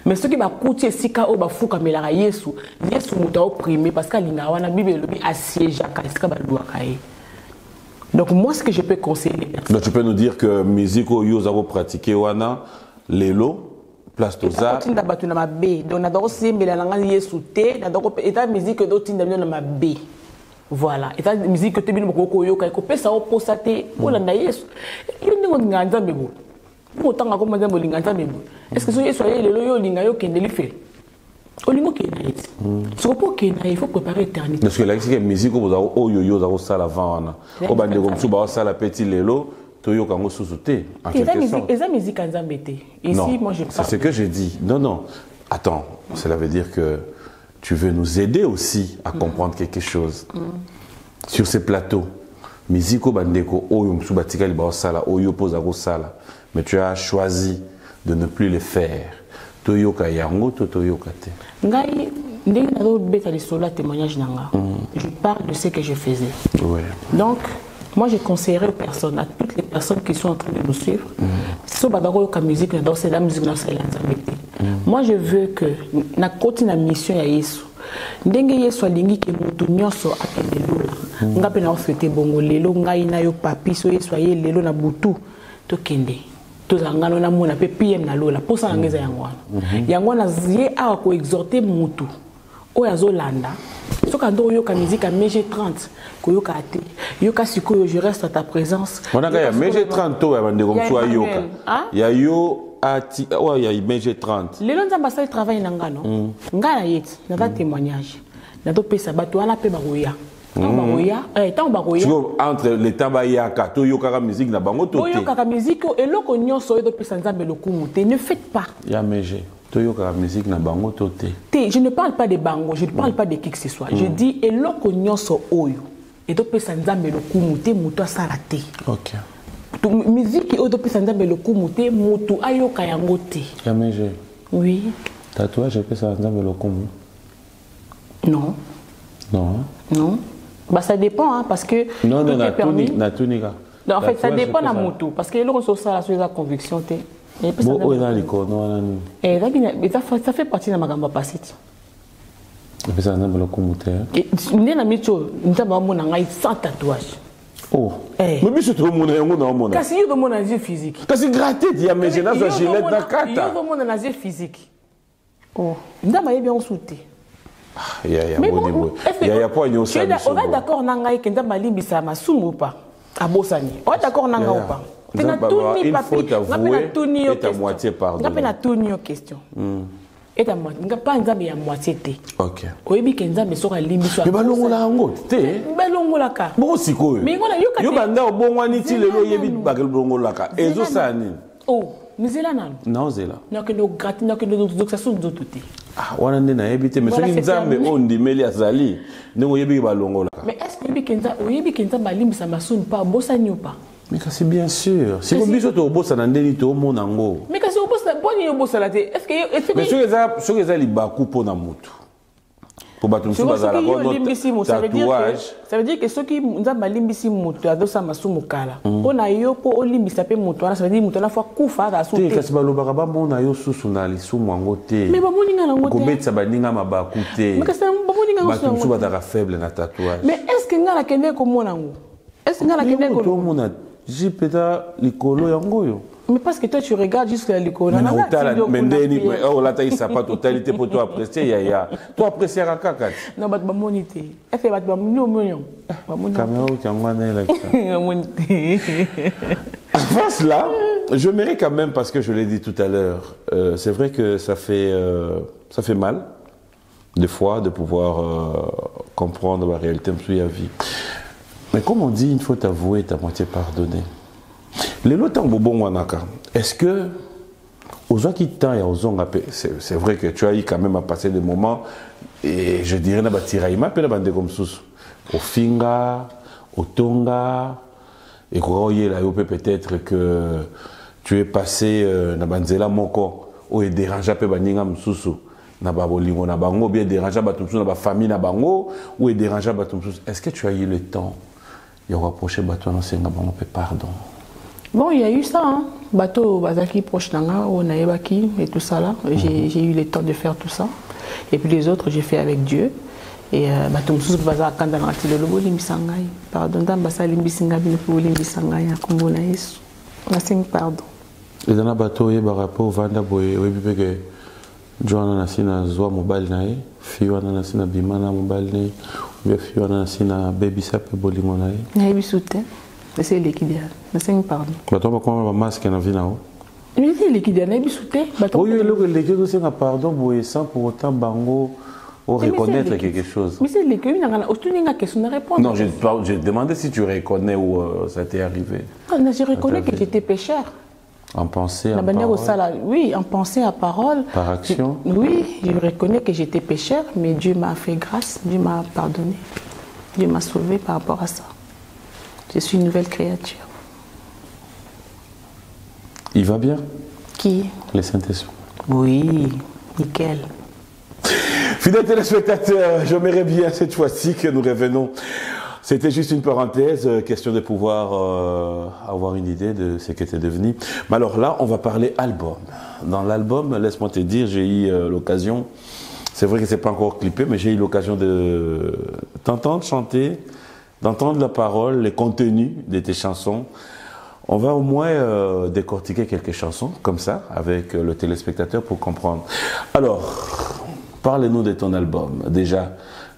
Mais ceux qui va coûter sika o ba fuka melara Yesu, Yesu muta opprimé parce qu'alinga wana Bible le bi assiège ka sika ba doa kae. Donc moi, ce que je peux conseiller les personnes. Donc tu peux nous dire que musique au yo zavo pratiquer wana lelo place toza. Tinda batu na mabe. Donc na doko sembela langa Yesu te, na doko eta musique do tinda na mabe. Voilà. Eta musique que te bino ko yo ka ko pesa o posate olanda Yesu. Yo ndingo nganja mebo. Pour autant ko manza bolinganja mebo. Est-ce que so Yesu aye lelo yo linga yo kende li fe? Olingo kenaït. Ce pour kenaït, il faut préparer l'éternité. Parce que la musique vous avez oh yo yo ça avant na. O bande comme sou ba ça la petit lelo to yo kango sousouté. Et ça musique nzambete. Ici moi je parle. C'est ce que j'ai dit. Non non. Attends, cela veut dire que tu veux nous aider aussi à comprendre quelque chose. Sur ces plateaux, musique o bande ko o yo msou batika li ba ça la o yo posa ko sala. Mais tu as choisi de ne plus le faire. Toyoka yango to toyoka te. Ngai ndenge na beta li solo témoignage nanga. Je parle de ce que je faisais. Ouais. Donc moi je conseillerais aux personnes, à toutes les personnes qui sont en train de nous suivre, si on badako yoka musique na danser la musique na sala nzambete. Moi je veux que na koti na mission ya Yesu. Ndenge Yesu alingi ke mutu nyonso akende lola. Ngape na ofete bongo lelo ngai na yo papi so Yesu aye lelo na butu to kende. Tozangano na mona pe PM na lola posa ngeza yangwana yangwana zie a ko exhorter mutu oya zolanda soka ndo yoka musique à MG30 ko yoka ate yoka sikoyo je reste à ta présence on a ya MG30 to ya bande comme soit yoka ya yo ati wa ya MG30 lelo nzamba sa travail na ngano ngana yeti na ta témoignage na to pesa bato wana pe baroya entre les tabayaka to yokaka musique na bango to te yokaka musique eloko nyonso edo pesa nzambe lokumu te ne faites pas ya meje to yokaka musique na bango to te je ne parle pas de bango, je ne parle pas de qui que ce soit, je dis eloko nyonso oyo edo pesa nzambe lokumu te muto asala te. OK. Musique edo pesa nzambe lokumu te muto ayoka yango te. Ya meje. Oui. Tatouage pesa nzambe lokumu? Non. Non. Non. Bah ça dépend hein, parce que non non na tunika. Non en fait ça dépend na mutu parce que l'on ça la sur la conviction té. Bon on a l'ikono nani. Ça fait partie de ma gamba passite. Et puis ça n'a pas le commuté. Et né na micho ntaba mona ngai sans tatouage. Oh. Mais biso to mona yango na mona. Kasi yo mona na yeux physique. Kasi gratter dia mais je na za gilet na kata. Yo mona na yeux physique. Oh. Ndama ye bien on souté. Il y a pas de on va d'accord nangai kenda malimbisa masumu ou pas abosani on va d'accord nanga ou pas il faut t'avouer et ta moitié pardon ngape na tuni question et ta moitié ngapa nzambe ya moitié te. OK oyebi kenzambe soka limbiso mais balongola ngo te balongola ka bon sikoyo mais ngona yo banda obongwani ti lelo yebi bakel balongola ka ezo sani oh nizela nanu non zela nakendo gratis nakendo doxation nzoto te. Ah, wana ndena yebite mais soki nzambe ondimeli azali ndenge oyebi balongola. Mais est-ce que oyebi kenza balimbisa masuni pa bosani ou pas? Mais c'est bien sûr. Si vous biso to bossa na ndeni to mona ngo. Mais kasi obossa boni obossa la te. Est-ce que mais soki eza libaku pona mutu. Pour battre mutu bazala ko tatouage. Ça veut dire que ceux qui nzamba limbisi mutu adosa masumu kala. Pona yo po olimbisa pe mutu ça veut dire mutu na fois kufa da souté. Te kasi balobaka ba mona yo susu na lisumu ngo te. Mais ba moninga na ngote. Kobetsa baninga mabaku te. Mais kasi ba moninga ngo. Ba mutu bazala faible na tatouage. Mais est-ce que ngala kende ko mona ngo? Est-ce que ngala kende ko mona jipeta likolo yango yo? Mais parce que toi tu regardes juste l'icône. Mais oh là tu pas totalité pour toi apprécier ya. Toi apprécier à kakati. Non bah monité. Elle fait bah million. Caméra qui engane là. Avant cela, je mérite quand même parce que je l'ai dit tout à l'heure. C'est vrai que ça fait mal des fois de pouvoir comprendre la réalité de la vie. Mais comme on dit, il faut t'avouer ta moitié pardonner. Les lots bobon wanaka. Est-ce que aux gens qui t'ont et aux gens c'est vrai que tu as eu quand même à passer des moments et je dirais na batiraima pe na bande comme sous au finga au tonga et croyez là peut-être que tu es passé na banzela moko ou et dérangé pe baninga msusu na babolingo na bango bien dérangé bato msusu na ba famille na bango ou et dérangé bato msusu. Est-ce que tu as eu le temps de rapprocher bato na senga bango pe pardon? Bon, il y a eu ça, hein. Bateau, Bazaki, proche d'Anga, Onaebaki et tout ça là. J'ai eu le temps de faire tout ça. Et puis les autres, j'ai fait avec Dieu. Et bateau, Moussous, Baza, Kandanati, le lobo, Limbisangai. Pardon, dans Bassa, Limbisangai, Limbisangai, Akumbo, Naïs. Merci, pardon. Et dans le bateau, il y a un rapport, Vanda, Boye, oui, que Joanna Nassina, Zoa, Mobile, Naï, Fiona Nassina, Bimana, Mobile, Naï, ou bien Fiona Nassina, Baby Sap, Bolingo, Naï. Naï, Soutien. C'est l'équidéal. Merci, pardon. Bateau, comment masque na vie là-haut? Mais c'est l'équidéal, Naï, Soutien. Oui, l'équidéal, c'est un pardon, Boye, sans pour autant, Bango. Ou reconnaître quelque chose. Mais c'est l'équidéal, il y a une question à répondre. Non, je demandais si tu reconnais où ça t'est arrivé. Non, je reconnais que j'étais pécheur. En pensée, en parole. Oui, en pensée, à parole. Par action. Oui, je reconnais que j'étais pécheur, mais Dieu m'a fait grâce, Dieu m'a pardonné. Dieu m'a sauvé par rapport à ça. Je suis une nouvelle créature. Il va bien? Qui? Les Saint-Esprit. Oui, nickel. Fidèles téléspectateurs, j'aimerais bien cette fois-ci que nous revenons. C'était juste une parenthèse, question de pouvoir avoir une idée de ce qu'était devenu. Mais alors là, on va parler album. Dans l'album, laisse-moi te dire, j'ai eu l'occasion, c'est vrai que c'est pas encore clippé, mais j'ai eu l'occasion de t'entendre chanter, d'entendre la parole, les contenus de tes chansons. On va au moins décortiquer quelques chansons, comme ça, avec le téléspectateur pour comprendre. Alors, parle-nous de ton album. Déjà,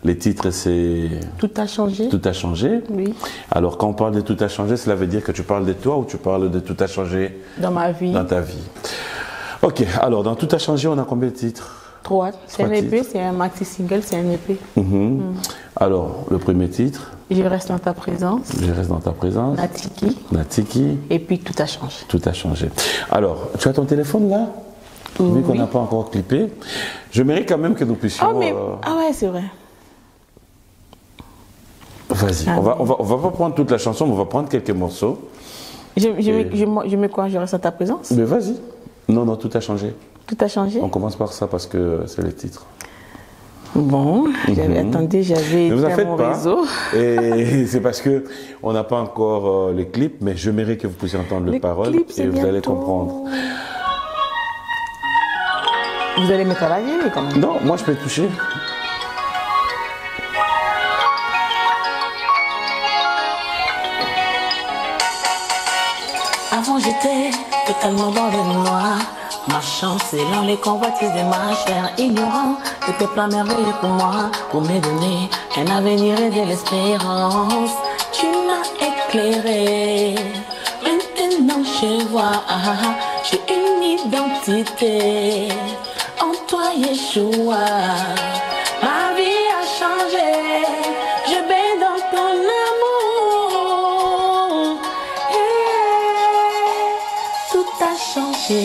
les titres, c'est... Tout a changé. Tout a changé. Oui. Alors, quand on parle de Tout a changé, cela veut dire que tu parles de toi ou tu parles de Tout a changé dans ma vie. Dans ta vie. Ok, alors, dans Tout a changé, on a combien de titres? 3. C'est un EP, c'est un maxi single, c'est un EP. Alors, le premier titre? Je reste dans ta présence. Je reste dans ta présence. Natiki. Natiki. Et puis, Tout a changé. Tout a changé. Alors, tu as ton téléphone là? Vu qu'on n'a pas encore clippé, je mérite quand même que nous puissions... Oh, mais... Ah ouais, c'est vrai. Vas-y, on va pas prendre toute la chanson, mais on va prendre quelques morceaux. Je mets quoi? Je reste à ta présence? Mais vas-y. Non, tout a changé. Tout a changé? On commence par ça parce que c'est le titre. Bon, attendez, j'avais été à mon réseau. Et c'est parce que on n'a pas encore les clips, mais je mérite que vous puissiez entendre les paroles et vous allez comprendre. Vous allez mettre à la vie quand même? Non, moi je peux toucher. Avant j'étais totalement dans le noir, marchant selon les convoitises de ma chair, ignorant que tes plans merveilleux pour moi, pour me donner un avenir et de l'espérance. Tu m'as éclairé, maintenant je vois, j'ai une identité, en toi Yeshua, ma vie a changé, je baie dans ton amour. Tout a changé,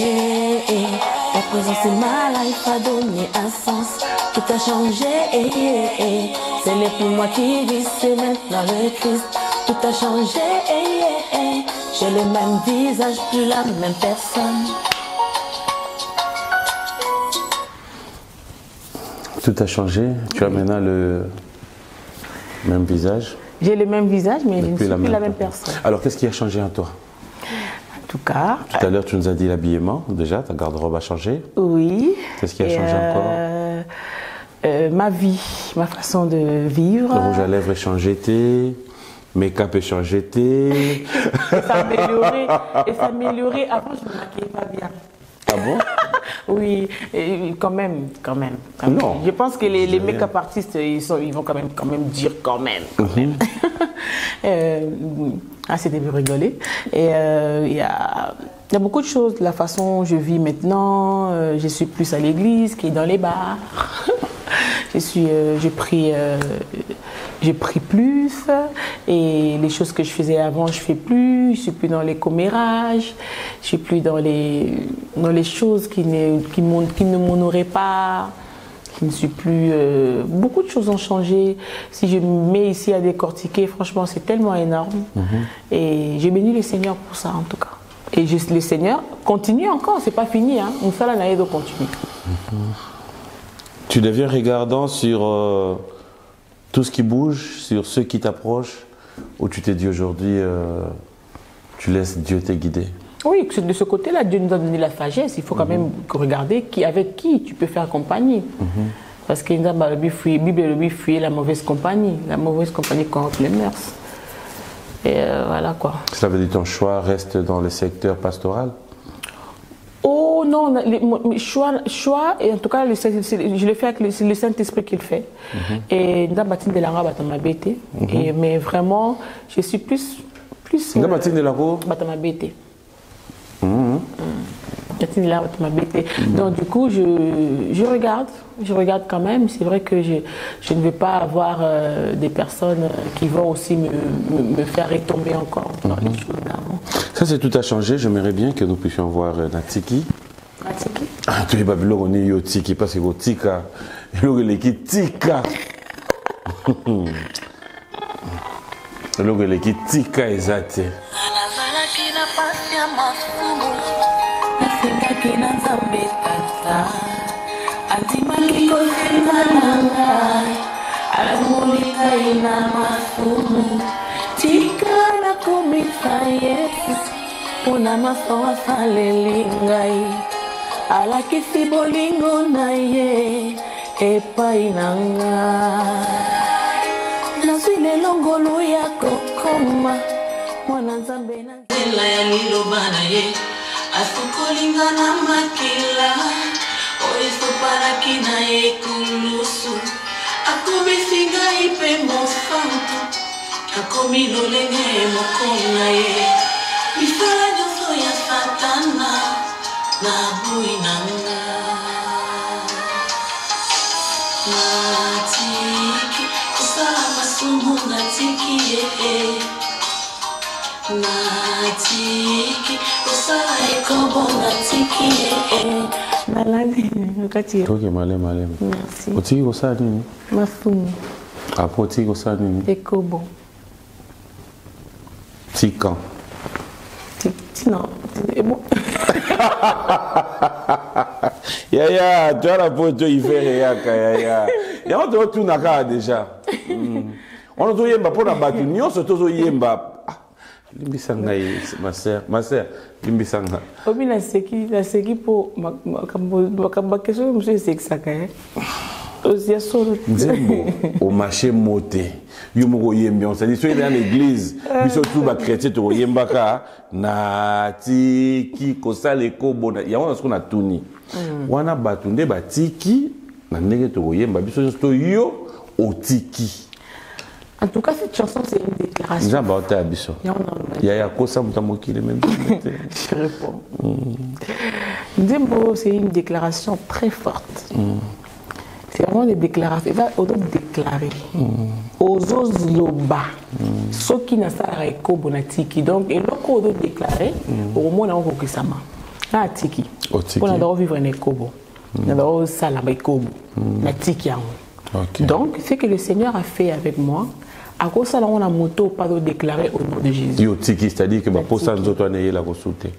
ta présence et ma life a donné un sens. Tout a changé, c'est le pour moi qui vis, c'est maintenant le Christ. Tout a changé, j'ai le même visage, plus la même personne. Tout a changé, tu as maintenant le même visage. J'ai le même visage, mais je ne suis plus la même personne. Alors, qu'est-ce qui a changé en toi? En tout cas... Tout à l'heure, tu nous as dit l'habillement, déjà, ta garde-robe a changé. Oui. Qu'est-ce qui a changé encore? Ma vie, ma façon de vivre. Le rouge à lèvres est changé, make-up est changé, et s'améliorer. Avant, je ne me maquillais pas bien. Ah bon? Oui, quand même. Non. Je pense que les make-up artistes, ils vont quand même dire quand même. C'était bien rigolé. Et il y a beaucoup de choses. La façon dont je vis maintenant, je suis plus à l'église qu'est dans les bars. Je prie plus et les choses que je faisais avant, je fais plus. Je suis plus dans les commérages, je suis plus dans les choses qui ne m'honoraient pas. Je ne suis plus... beaucoup de choses ont changé. Si je me mets ici à décortiquer, franchement, c'est tellement énorme. Et j'ai béni le Seigneur pour ça, en tout cas. Et le Seigneur continue encore, c'est pas fini. Hein. On fait la naïe de continuer. Tu deviens regardant sur tout ce qui bouge, sur ceux qui t'approchent, ou tu t'es dit aujourd'hui, tu laisses Dieu te guider? Oui, de ce côté-là, Dieu nous a donné la sagesse. Il faut quand même regarder avec qui tu peux faire accompagner. Parce que la Bible lui fuit la mauvaise compagnie. La mauvaise compagnie corrompt les mœurs. Et voilà quoi. Cela veut dire que ton choix reste dans le secteur pastoral? Oh non, choix, et en tout cas, je le fais avec le Saint-Esprit qui le fait. Et dans Baptiste de Langa, mais vraiment, je suis plus. Dans Baptiste de Langa? Donc du coup, je regarde quand même. C'est vrai que je ne vais pas avoir des personnes qui vont aussi me faire retomber encore dans les choses d'avant. Ça, c'est tout a changé. J'aimerais bien que nous puissions voir Natiki. Natiki? Ah, tu es pas là, on est Yotiki parce que Tika, il est Tika. Il est Tika, exact. Kina zambe tata Atimaki kosima nanga Azmulika ina masumu Tika na kumisa yesu Una masoa salelingai Alakisi bolingo na ye Epa inanga Naswile longolo ya kokoma Mwana zambe na zela ya lilobana ye Asukolingana makila Oiso para kina ekulusu Akubisinga ipe mosantu Akomilolenge mokona ye Misala joso ya satana Na buinanga Natiki Kusala masumu natiki ye Natiki Kusala ekobo natiki Malade, Ok, malé. merci. Otiki kusala nini? Masumu. Apo otiki kusala nini? Ekobo. Tikan. Non, c'est bon. Yaya, tu as la photo, il fait rien, Yaya. Yaya, on te retourne à déjà. On te yemba pour la battu, ni on se tozo yemba. Limbisanga, ma sœur, limbisanga. Obi na seki pour ma question, monsieur c'est que ça quand aussi solo. Nzembo, au marché moté. Yumoko yembi, on s'est dit, soyez dans l'église, mais surtout, bah, chrétien, tu yemba ka, na tiki, kosa leko bona, ya wana ce qu'on a tourné. Wana batunde batiki, na nege tu yemba, biso surtout yo, otiki. En tout cas, cette chanson, c'est une déclaration. Nzamba ota biso. Ya kosa mutamoki le même. Je réponds. Nzembo, c'est une déclaration très forte. C'est vraiment des déclarations. Il va déclarer. Aux loba. Ce qui n'a pas réco bonatiki. Donc, et lorsqu'on doit déclarer, au moins on a un sama. Ah tiki. On a droit vivre un écobo. On a droit salama écobo. La tiki. Donc, ce que le Seigneur a fait avec moi, à cause de ça, on a moto pas de déclarer au nom de Jésus. Yo tiki, c'est-à-dire que ma posa nous autres n'ayez la consulter.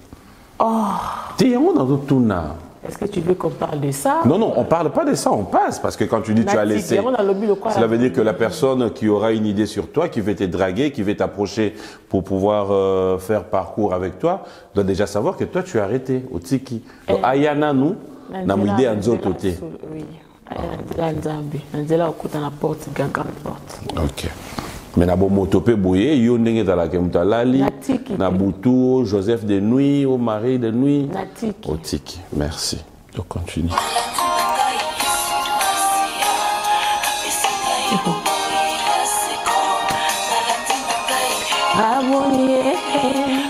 Oh. Tiens, on a d'autres tourna. Est-ce que tu veux qu'on parle de ça? Non, on ne parle pas de ça, on passe. Parce que quand tu dis tu as laissé, cela veut dire que la personne qui aura une idée sur toi, qui veut te draguer, qui veut t'approcher pour pouvoir faire parcours avec toi, doit déjà savoir que toi tu as arrêté au tiki. Donc, Ayana, nous, on a une idée en zoto. Oui, ok. Mais na bon motopé boye, yo ndenge tala ke mutalali, na Boutou, Joseph de nuit, au mari de nuit. Natiki. Otiki, merci. Donc continue. Amonie,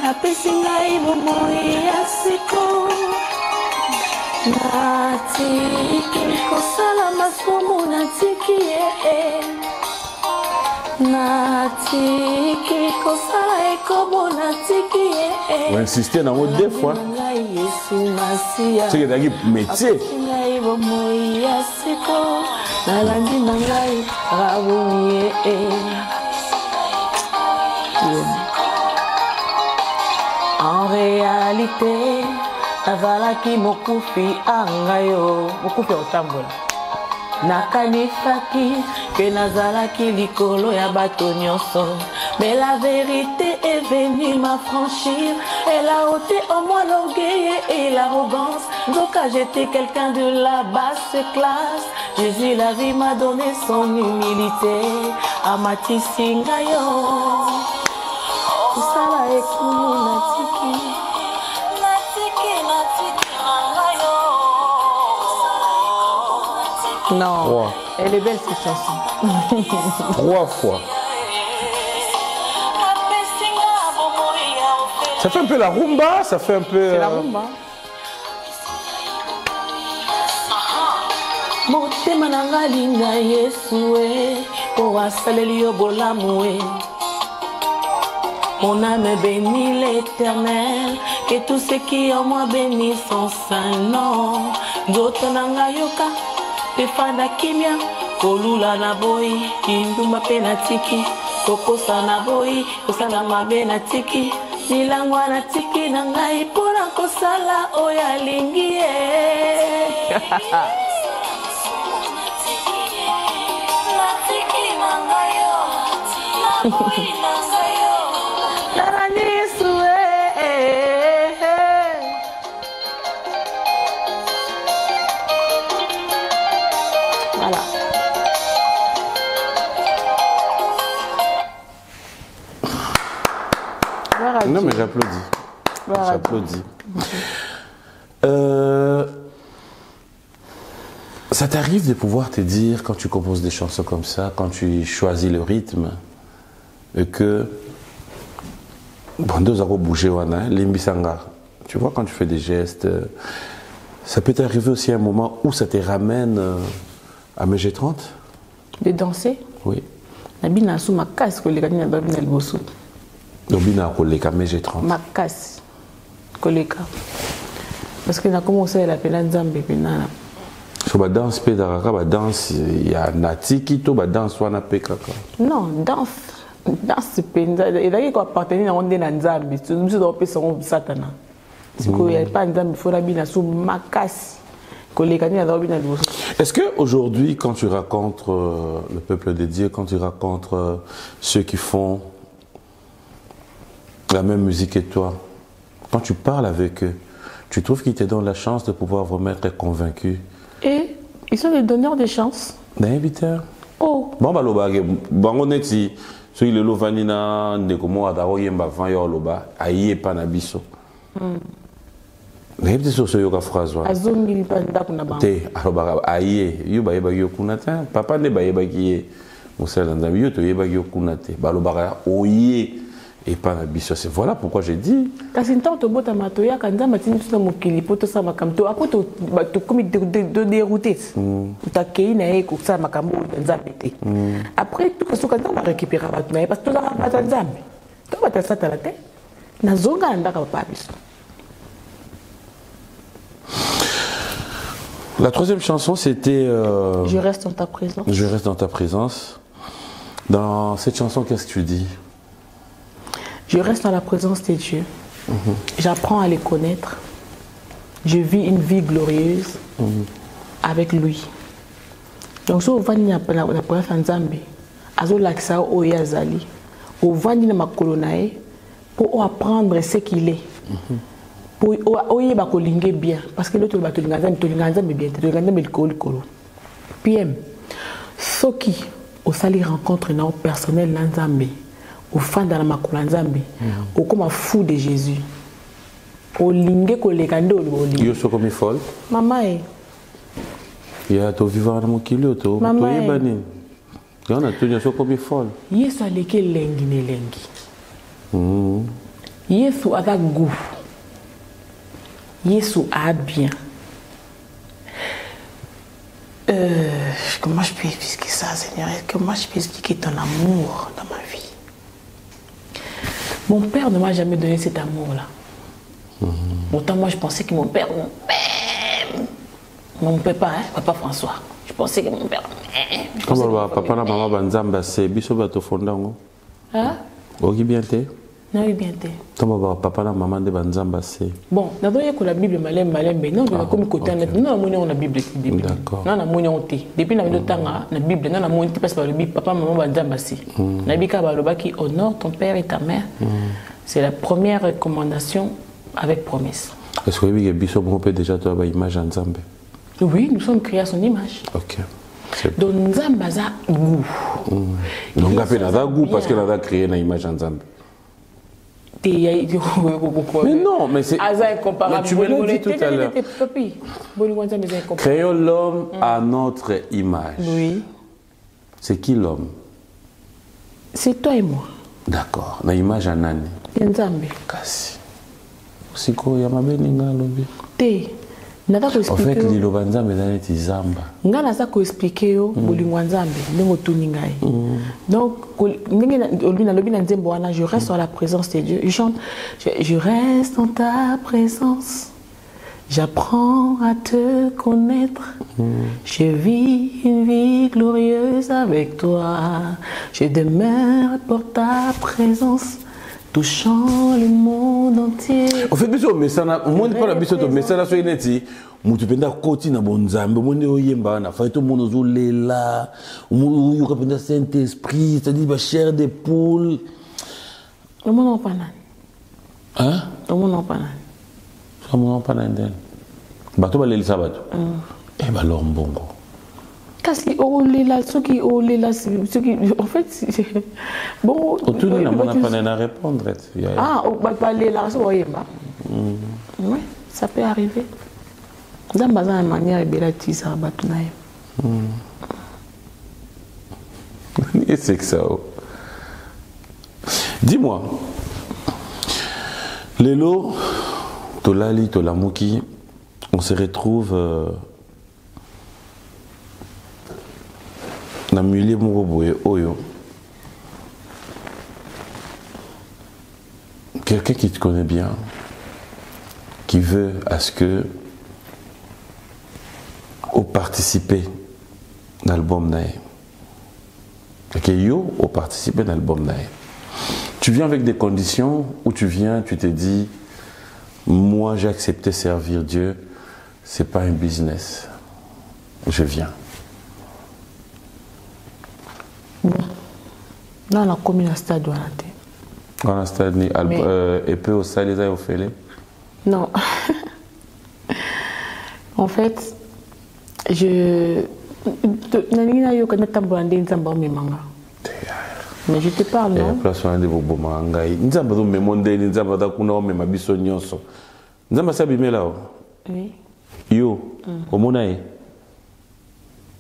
apesinga ibomoyi asiko. Natiki, kosala masumu natiki Natiki, kosala ekobo natiki On insiste dans mot deux fois. C'est que t'as dit métier. En réalité, nazalaki mokufi angayo. Mokufi otambola. Nakanisaki que nazalaki likolo ya bato nyonso. Mais la vérité est venue m'affranchir. Elle a ôté en moi l'orgueil et l'arrogance. Donc j'étais quelqu'un de la basse classe. Jésus la vie m'a donné son humilité. Amati singayo. Kusala ekunu natiki. Non, 3. elle est belle cette chanson. 3 fois. Ça fait un peu la rumba, ça fait un peu... C'est la rumba. Motema nanga linga Yesu po asaleli yo bolamu Mon âme bénit l'Éternel, que tout ce qui en moi bénit son saint nom. Nzoto nanga yoka pefanda kimia kolula na boy kindumba pe na tiki kokosa na boy kosala mabe na tiki milangwa na tiki na ngai mpona kosala oyo alingi ye. Voilà. Non mais j'applaudis. J'applaudis. Ça t'arrive de pouvoir te dire, quand tu composes des chansons comme ça, quand tu choisis le rythme, que bon, deux euros bouger, limbisanga. Tu vois, quand tu fais des gestes, ça peut t'arriver aussi un moment où ça te ramène à MG30. De danser? Oui. Nabina sous ma casse que les gars n'ont pas le bossou. Nabina koleka MG30. Ma casse, koleka. Parce que n'a commencé à l'appeler Nzambe Penana. So ba danse pe daraka ba danse ya natiki to ba danse wana pe kaka. Non, danse penza et là il faut appartenir à on est Nzambe. Tu nous dois payer son satana. C'est qu'il y a pas Nzambe faut la bina sous ma casse. Koleka ni na bina bossou. Est-ce que aujourd'hui, quand tu racontes le peuple de Dieu, quand tu racontes ceux qui font la même musique que toi, quand tu parles avec eux, tu trouves qu'ils te donnent la chance de pouvoir vraiment être convaincus? Et ils sont les donneurs de chance. D'inviteurs. Oh. Bon, bah, loba, bon, on est ici. Ceux qui le lovanina, ne comment adaro yemba van yo loba, aïe pas na biso. Mais c'est sur ce yoga phrase. Azongi panda kuna ba. Te, alors aïe, yo ba yeba yo kunata, papa ne ba yeba kiye. Moussel nzambi yo to yeba yo kunate. Ba loba oye. Et pas na biso. C'est voilà pourquoi j'ai dit. Kasi ntango tobota matoya kanza matini tuna mokili poto sa makamto après to comme de dérouter. Utakei na ye ko sa makambo nzambe te. Après tout kaso kanza ba récupérer ba tuna parce que to ba nzambe. To ba ta sata la te. Na zonga ndaka ba biso. La troisième chanson c'était Je reste dans ta présence. Je reste dans ta présence. Dans cette chanson qu'est-ce que tu dis? Je reste dans la présence de Dieu. J'apprends à les connaître. Je vis une vie glorieuse avec lui. Donc, si on va dans la présence de Nzambe, azo laksa o yazali, on va dans ma colonne pour apprendre ce qu'il est. Pour oye ba kolinge bien parce que l'autre ba to Nzambe bien, to Nzambe likolo. PM. Soki au sali rencontre na personnel Nzambe. Au fin de la makulanzambi, au comme un fou de Jésus, au lingue kolekando le boli. Yo so comme folle. Maman est. Ya to vivre dans mon kilo to. To yebani. Ya na to so comme folle. Yesu aleke lengi ne lengi. Yesu a goût. Yesu a bien. Comment je peux expliquer ça, Seigneur? Comment je peux expliquer ton amour dans ma vie? Mon père ne m'a jamais donné cet amour-là. Pourtant, moi, je pensais que mon père m'aime. Mon papa, hein, papa François. Je pensais que mon père m'aime. Comment papa et maman banzamba c'est biso bato fondango? Hein? Oki bien te? Non, oui, bien té. Papa et maman de Banzamba, c'est. Bon, d'abord, il y a la Bible, mais non, comme côté, non, on a la Bible. D'accord. Non, on a depuis le temps, la Bible, non, on a parce que la Bible, papa, maman, Banzamba, c'est. La Bible, qui honore ton père et ta mère. C'est la première recommandation avec promesse. Est-ce que vous avez déjà une image en Zambie? Oui, nous sommes créés à son image. Ok. Donc, Nzamba a goût. Donc, on a fait un goût parce qu'on a créé une image en Zambie. Mais non, mais c'est. Mais tu me l'as dit tout à l'heure. Créons l'homme à notre image. Oui. C'est qui l'homme? C'est toi et moi. D'accord. Na image en année. Nzambe. Kasi. Siko ya mabeninga lobi. Te. Nada ko expliquer. En fait, liloba nzambe ezaleti zamba. Nga naza ko expliquer yo bolingo nzambe ndenge tuni ngai. Donc ndenge na lobi na nzembo wana je reste dans la présence de Dieu. Je chante je reste dans ta présence. J'apprends à te connaître. Je vis une vie glorieuse avec toi. Je demeure pour ta présence. Touchant le monde entier. En fait, biso mesana, monde pas la biso to mesana so ineti, mutu penda koti na bonzambe, monde oyemba na fa to mono zo lela, mu yo penda Saint-Esprit, c'est-à-dire ba chair de poule. Le monde en panan. Hein? Le monde en panan. Le monde en panan den. Bato ba leli sabato. Eh ba lombongo. Kasi olela soki olela soki en fait bon autour de la mona pas répondre. Ah ba lela so oyemba. Oui, ça peut arriver. Nzamba za manière belati sa batu na ye. Et c'est que ça. Dis-moi. Lelo Tolali Tolamuki, on se retrouve dans le milieu de Oyo. Quelqu'un qui te connaît bien, qui veut à ce que au participer dans l'album Nae. Que yo au participer dans l'album Nae. Tu viens avec des conditions où tu viens, tu te dis, moi j'ai accepté servir Dieu, c'est pas un business. Je viens. Non, la commune à stade ou à la tête. Dans la stade, et peu au stade, les a offert. Non. En fait, je. Mais je te parle, non? Place de Bobo Mangai. Nous avons me mondé, nous avons d'accord, mais ma bisognoso. Nous avons sabimé là. Oui. Yo, au monaï.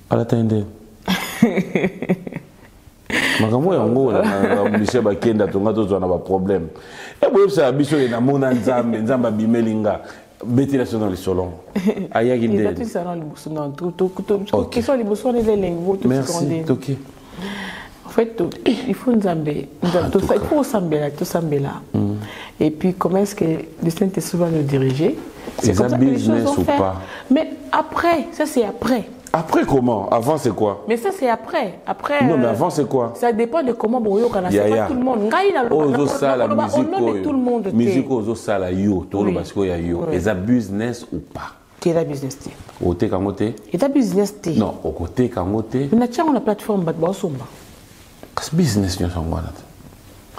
À la tende. Makambo yango na Michel Bakenda tonga tozwa na ba problème. Et boye ça biso na mona nzambe nzamba bimelinga betila sono le solon. Aya ginde. Il ça dans le bousson dans tout question les bousson les lingues tout merci, OK. En fait, il faut nzambe, il faut s'embêler là. Et puis comment est-ce que le Saint-Esprit va nous diriger? C'est comme ça que les choses sont faites. Mais après, ça c'est après. Après comment? Avant c'est quoi? Mais ça c'est après. Après. Non mais avant c'est quoi? Ça dépend de comment Boyo kana c'est pas tout le monde. Ozo sala musique tout le monde. Musique ozo sala yo, to lo basiko ya yo. Est-ce business ou pas? Quel est business té? Oté kangoté? Est business té? Non, au côté kangoté. On a tient la plateforme ba somba. Qu'est-ce business nyo sangwana?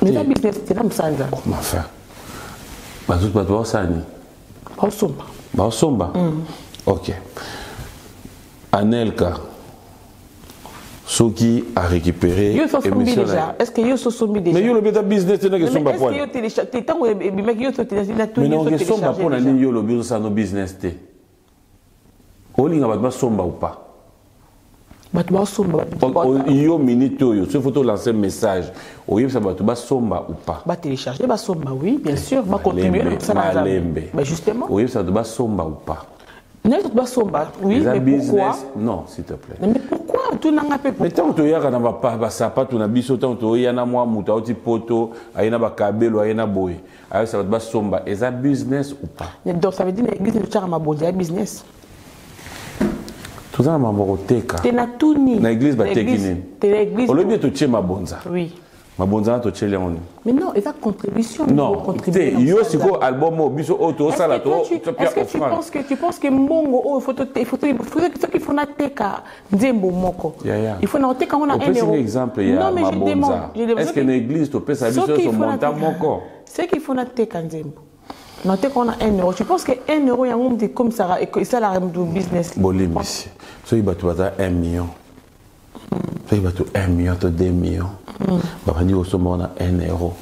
Mais la business té nam sanja. Comment faire? Bazut ba sani. Ba somba. Ba somba. OK. Anelka, ce qui a récupéré. Déjà. Est-ce que vous sombi déjà? Mais vous avez business, c'est que somba point. Est-ce que vous téléchargez? Mais non, vous somba pour la ligne, vous avez un business. Vous avez un somba ou pas? Yo minute yo, ce photo lancer message. Vous avez un somba ou pas? Bah télécharger, bah somba oui, bien sûr, bah contribuer à ça. Bah justement. Vous avez un somba ou pas? Oui, mais pourquoi? Non, s'il te plaît. Mais pourquoi? Tout n'a pas. Mais tant que tu as un sapato, tu as biso, tant que tu as un mois, tu as un poto, tu as un cabelo, tu as un boy. Alors ça va te somba. Est-ce un business ou pas? Donc ça veut dire que l'église de Charamaboudi est un business. Tout ça, c'est un teka. Tu as tout ni. L'église va te guiner. L'église. Au lieu de te tuer ma bonza. Oui. Ma bonzana to tcheli on. Mais non, et ta contribution. Non, yo siko album biso auto ça là to. Est-ce que tu penses que mbongo oh faut qu'il faut na teka nzembo moko. Il faut na teka on a 1 euro. Exemple non mais je demande. Est-ce que l'église to pesa biso son montant moko? C'est qu'il faut na teka nzembo. Na teka on a 1 euro. Tu penses que 1 euro ya ngombe comme ça et ça la du business. Bolimisi. So il va toi 1 million. So il va toi 1 million to 2 millions. Bah ni au sommet on a 1 euro.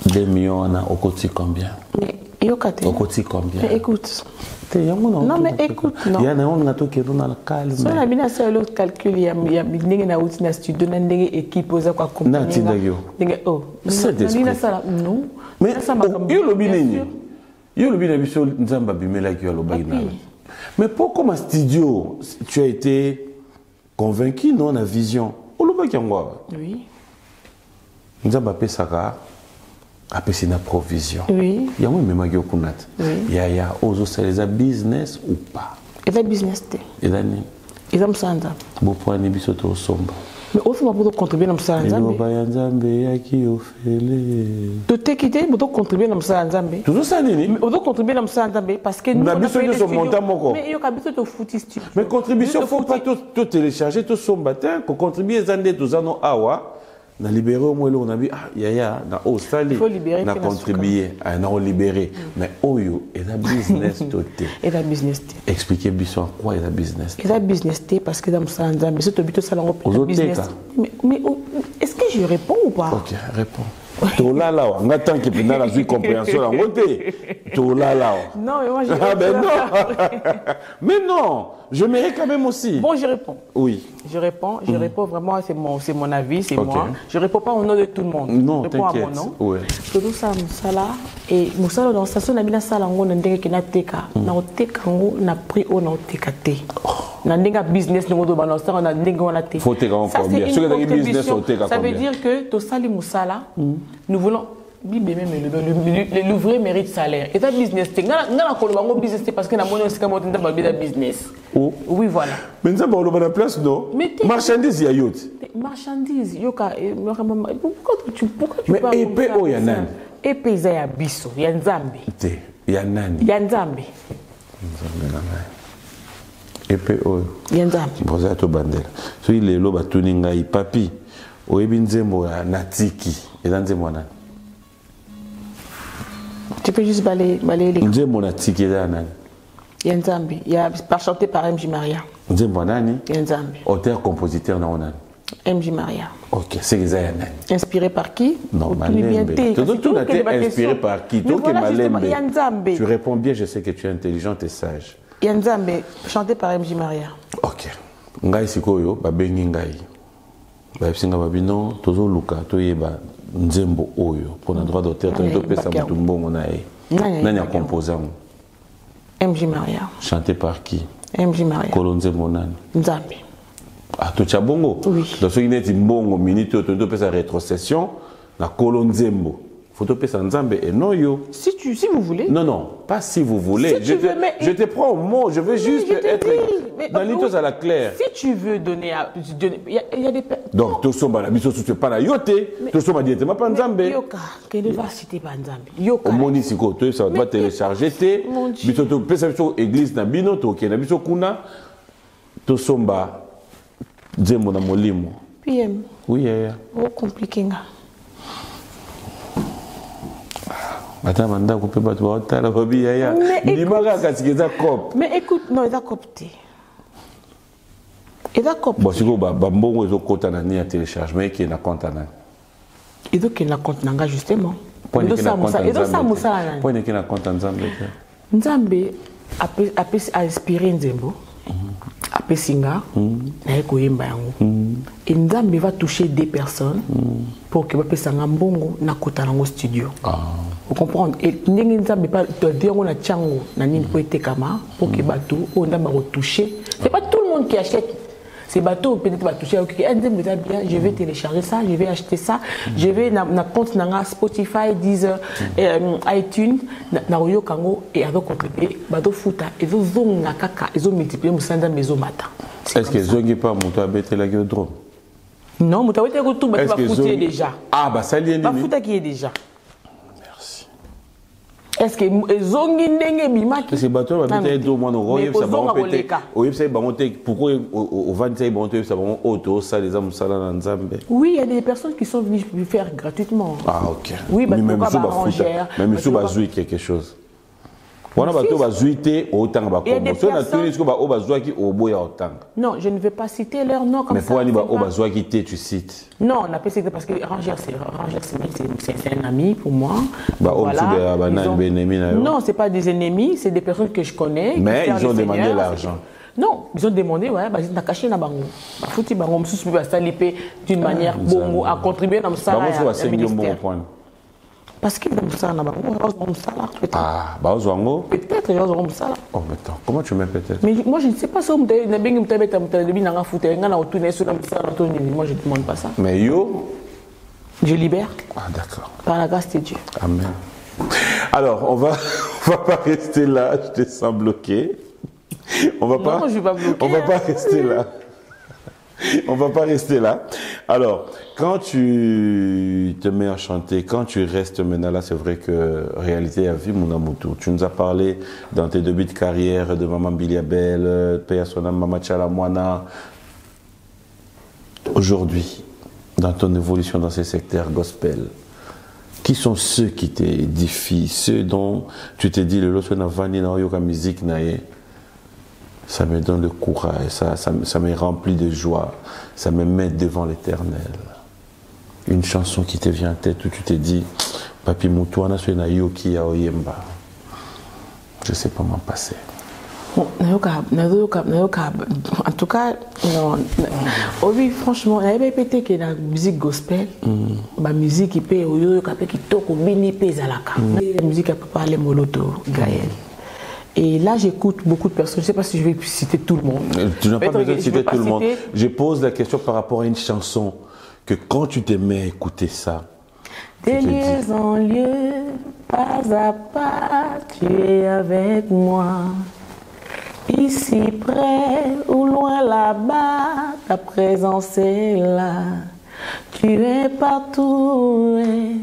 2 millions on a au côté combien? Au côté combien? Mais écoute. Non mais écoute non. Il y a un autre qui est dans le calme. So la bina c'est l'autre calcul il y a ndenge na outil na studio na ndenge équipe oza kwa compagnie. Ndenge oh. C'est ça non. Mais yo lobi nini? Yo lobi na biso nzamba bimela ki yo loba ina. Mais pourquoi ma studio tu as été convaincu non la vision? Oui. Nous avons appelé ça une provision. Oui. Il y a même qui kunat. Il y a aussi les business ou pas. Et la business té. Et là ni. Ils ont ça. Bon point ni biso to somba. Mais au fond pour contribuer dans ça nzambe. Ba nzambe ya ki ofele. To te quitter pour contribuer dans ça nzambe. Tout ça nini? Mais on doit contribuer dans ça nzambe parce que nous on a besoin de son montant moko. Mais yo ka biso to foutistique. Mais contribution faut pas tout télécharger tout somba tin ko contribuer zande to zano awa. Na libéré au moins on a vu ah yaya na Australie na contribuer na libéré mais oyo et la business toté et la business té expliquer biso quoi est la business et la business té parce que dans ça nzambe c'est to bito ça la business mais est-ce que je réponds ou pas? OK réponds. Tolala on attend que pendant la compréhension la montée tolala non mais moi je mais non je mérite quand même aussi. Bon je réponds. Oui je réponds vraiment c'est mon avis c'est moi je réponds pas au nom de tout le monde. Non je réponds à mon nom. Oui tout ça musala et musala dans station na bina sala ngo ndenge ke na teka na oteka ngo na prix au na oteka te na ndenge business ngo do bana ça na ndenge on a te faut teka encore bien ce que business oteka ça veut dire que to sali musala nous voulons l'ouvrier mérite salaire et ta business te ngana ko bango business parce que na mono c'est comme on ba business. Oui voilà mais ça ba na place non marchandise ya yacht marchandise yoka pourquoi tu mais épée o ya nani épée za ya biso ya nzambe te ya nani ya nzambe épée o ya nzambe boza to bandela so ile lo batuni ngai papi oyebi nzembo ya natiki eza nzembo nani? Tu peux juste balayer les. Nzembo natiki eza nani? Ya nzambe ya par chanté par MJ Maria. Nzembo nani? Ya nzambe. Auteur compositeur na nani? MJ Maria. OK, c'est ça ya nani? Inspiré par qui? Non, Malembe. Tout est inspiré par qui? Donc Malembe. Ya nzambe. Tu réponds bien, je sais que tu es intelligente et sage. Ya nzambe chanté par MJ Maria. OK. Ngai sikoyo babengi ngai. Bayebisinga babino tozo luka toyeba nzembo oyo pour le droit d'auteur to pesa mutu mbongo na ye. Nani a composé? MJ Maria. Chanté par qui? MJ Maria. Kolonze monani. Nzambe. Ah to chabongo. Oui. Dans ce qui est mbongo minute to pesa rétrocession na kolonzembo. Faut te payer Nzambe et non yo. Si vous voulez. Non, pas si vous voulez. Si je te prends au mot, je veux juste être dans l'idée à la claire. Si tu veux donner à... Il y a des... Donc, tout ça, la mission, c'est pas la yote. Tout ça, directement pas Nzambe. Yoka, qu'elle va citer pas Nzambe. Yoka. Au monisiko, ça va télécharger. Biso to pesa biso église na bino to ke na biso kuna. To somba Nzembo na molimo. PM. Oui, Oh, compliqué nga. Attends, maintenant, on peut pas voir la hobby. Mais écoute, non, il a copté. Il a copté. Bon, si vous avez un compte à téléchargement, qui est un compte à nani? Il doit qu'il y ait un compte à justement. Il doit qu'il y ait un compte à Nzambe. Nzambe a inspiré Nzembo. A Singa, et Nzambe va toucher des personnes pour que va un bongo na kota nango studio. Vous comprenez? Et Nzambe pas te dire on a tchango na nini po ete kama pour que bateau on a retoucher. C'est pas tout le monde qui achète. Ces bateaux peut-être va toucher. OK, Nzambe va bien, je vais télécharger ça, je vais acheter ça, je vais na compte na Spotify, Deezer, iTunes, na Royo Kango et avec contribuer bateau futa et zo zonga kaka et zo multiplier musanda mezo mata. Est-ce que zongi pas monto abete la gueule drôme? Non, mais tu as dit que tout le monde est déjà. Ah, bah ça lié. Bafuta qui est déjà. Merci. Est-ce que zongi ndenge bimaki? Parce que bateau va peut-être deux mois au Mais ça va peut-être. Au ça va monter pourquoi au 27 bon ça va auto ça les hommes ça dans Nzambe. Oui, il y a des personnes qui sont venues faire gratuitement. Ah OK. Oui, bah même pourquoi Bafuta. Même sous bazoué quelque chose. Voilà, bateau va zuiter autant ba comme ça na tuni ce que ba bazoué qui au boya autant. Non, je ne vais pas citer leur nom comme ça. Mais pour aller ba bazoué qui tu cites. Non, on a pas cité parce que Ranger c'est un ami pour moi. Bah voilà, non, c'est pas des ennemis, c'est des personnes que je connais. Mais ils ont demandé l'argent. Non, ils ont demandé, ouais, bah, ils ont caché na bango. Bah, faut-il bango, m'sous va s'aliper d'une manière bongo à contribuer dans ça. Parce qu'ils ont ça na bango, ah, bah Ozwango. Peut-être ils ont ça. Oh, mais attends, comment tu mets peut-être? Mais moi je ne sais pas ça, moi je ne demande pas ça. Mais yo, je libère. Ah d'accord. Par la grâce de Dieu. Amen. Alors, on va pas rester là, je te sens bloqué. On va pas. Non, je vais pas bloquer. On va pas rester là. On va pas rester là. Alors, quand tu te mets à chanter, quand tu restes maintenant là, c'est vrai que réalité a vu mon amour. Tu nous as parlé dans tes débuts de carrière de Maman Biliabel, Père Sona, Mama Tchala Moana. Aujourd'hui, dans ton évolution dans ces secteurs gospel, qui sont ceux qui t'édifient, ceux dont tu t'es dit le lot na vani na yoka musique nae? Ça me donne le courage, ça me remplit de joie, ça me met devant l'Éternel. Une chanson qui te vient en tête où tu te dis, Papi Moutouana na yoki ya oyemba. Je sais pas m'en passer. En tout cas, non. Oui, franchement, il y avait pété que la musique gospel, la musique qui peut, qui toque, la musique a parlé moloto, Gaël. Et là, j'écoute beaucoup de personnes. Je ne sais pas si je vais citer tout le monde. Tu n'as pas besoin de citer tout le monde. Je pose la question par rapport à une chanson que quand tu te mets à écouter ça, de lieu en lieu, pas à pas, tu es avec moi. Ici près ou loin là-bas, ta présence est là. Tu es partout et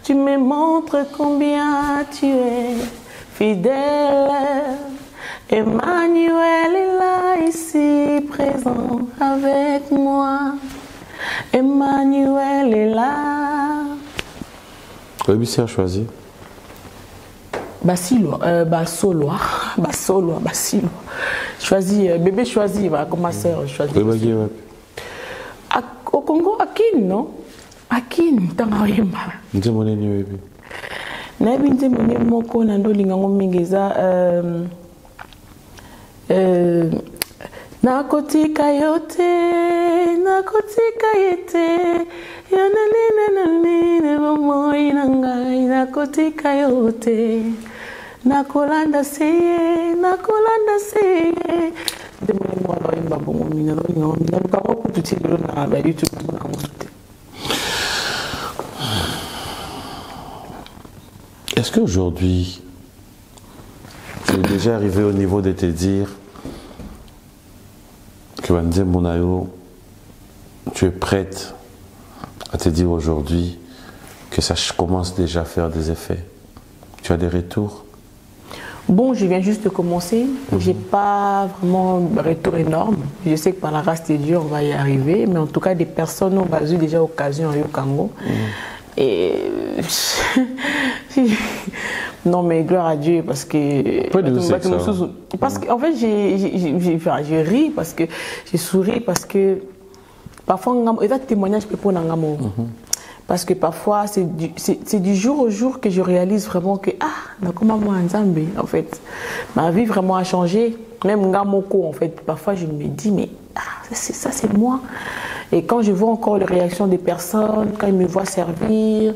tu me montres combien tu es fidèle. Emmanuel est là, ici présent avec moi. Emmanuel est là. Oui, c'est à choisir. Basilo, Basoloa. Choisis, bébé choisit, comme ma soeur choisit. Au Congo, Akin, non? Akin, Tangarimba. Nabinze mene moko na ndolinga ngomingeza nakotika yote yananene bomoi nangai nakotika yote nakolanda seye demone mwana imba bongo mina ndolinga ngomina ko tutilo na ba YouTube na ngosute. Est-ce qu'aujourd'hui, tu es déjà arrivé au niveau de te dire que Wanze Monayo, tu es prête à te dire aujourd'hui que ça commence déjà à faire des effets? Tu as des retours? Bon, je viens juste de commencer. Je n'ai pas vraiment de retour énorme. Je sais que par la grâce de Dieu, on va y arriver. Mais en tout cas, des personnes ont eu déjà l'occasion au Congo. Et non, mais gloire à Dieu parce que parce qu'en fait je ris parce que je souris parce que parfois il y a des témoignages pour n'angamo parce que parfois c'est du jour au jour que je réalise vraiment que en fait ma vie vraiment a changé, même ngamoko en fait parfois je me dis mais ça c'est moi. Et quand je vois encore les réactions des personnes, quand ils me voient servir,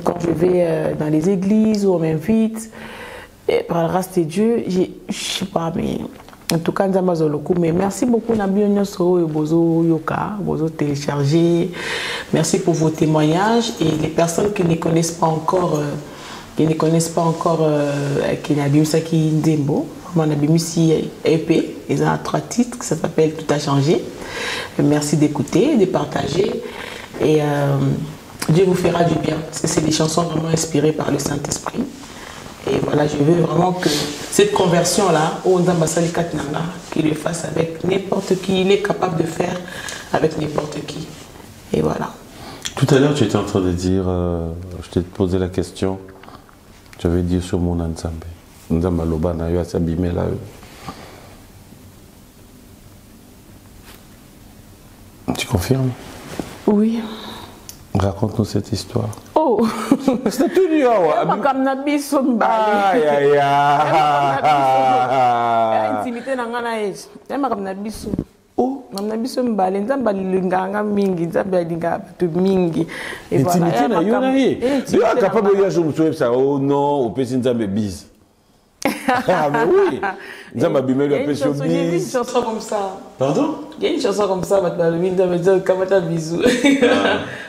quand je vais dans les églises où on m'invite, par la grâce de Dieu, je ne sais pas, mais en tout cas, mais merci beaucoup Nabionyoso et Bozo Yoka, Bozo téléchargé. Merci pour vos témoignages et les personnes qui ne connaissent pas encore, qui n'abîment ça qui Ndembo, vraiment n'abîment si épais. Ils ont 3 titres, ça s'appelle Tout a changé. Merci d'écouter, de partager. Et Dieu vous fera du bien. Parce que c'est des chansons vraiment inspirées par le Saint-Esprit. Et voilà, je veux vraiment que cette conversion-là, qu'il le fasse avec n'importe qui, il est capable de faire avec n'importe qui. Et voilà. Tout à l'heure, tu étais en train de dire, je t'ai posé la question, tu avais dit sur mon Nzambe. Nzamba loba na yo asabime là. Tu confirmes? Oui. Raconte-nous cette histoire. Oh! C'est tout nu, comme Nabiso Mbale. Aïe, aïe, aïe. Intimité nangana eje. Comme Nabiso. Oh! Nabiso Mbale. Nzamba linganga mingi. Nzamba linga batu mingi. Intimité na yo na ye. Tu es capable de dire je me souviens ça. Oh non, au petit Nzambe bise. Ah mais oui. Nzamba bimé lui appelle sur bise. Il y a une chanson comme ça. Pardon? Il y a une chanson comme ça, Kamata bisou.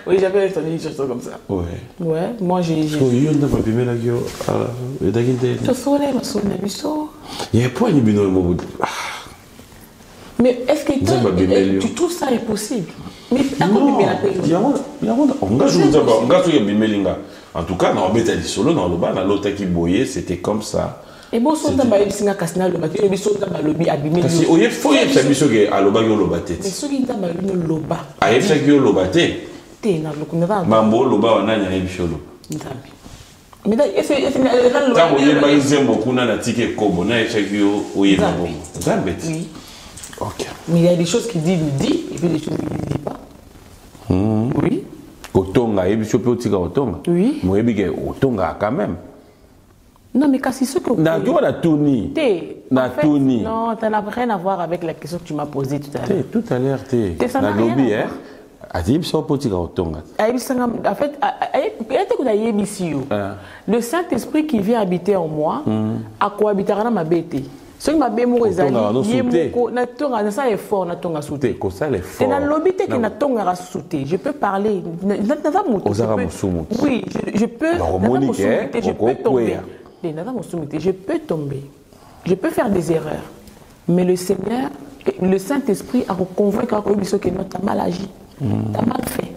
Oui, j'avais entendu une chanson comme ça. Ouais. Ouais, moi j'ai. Oh, il y a un bimé là qui est. Il y a pas une bino. Mais est-ce que tu trouves ça impossible? Mais non, il y a en tout cas, dans le solo, dans le bas, dans l'autre qui boyait, c'était comme ça. Et bon, si on a un singa casina le bâti, mais si on a un lobby abîmé. Parce qu'il faut y avoir ça qui a loba qui loba tête. Mais si on a un loba. Ah, il y a ça qui loba tête. T'es na loba. Mambo loba on a n'y bicholo. Mais là, est-ce que quand vous y avez un zembo kuna na tike kobo na y ça qui oye mambo. Zambet. Oui. Ok. Mais il y a des choses qu'il dit, il dit, et puis des choses qu'il ne dit pas. Oui. Otonga, il y a des choses qui Otonga. Oui. Moi, il y a Otonga quand même. Non, mais c'est ce que vous na tourni. Non, ça n'a rien à voir avec la question que tu m'as posée tout à l'heure. Tout à l'heure, na lobby, hein. En fait, le Saint-Esprit qui vient habiter en moi, a cohabité dans ma bête. Ce qui m'a bien mouru, c'est que ça est fort, je peux parler. Oui, je peux tomber. Je peux faire des erreurs. Mais le Seigneur, le Saint-Esprit a convaincu que tu as mal agi. Tu as mal fait.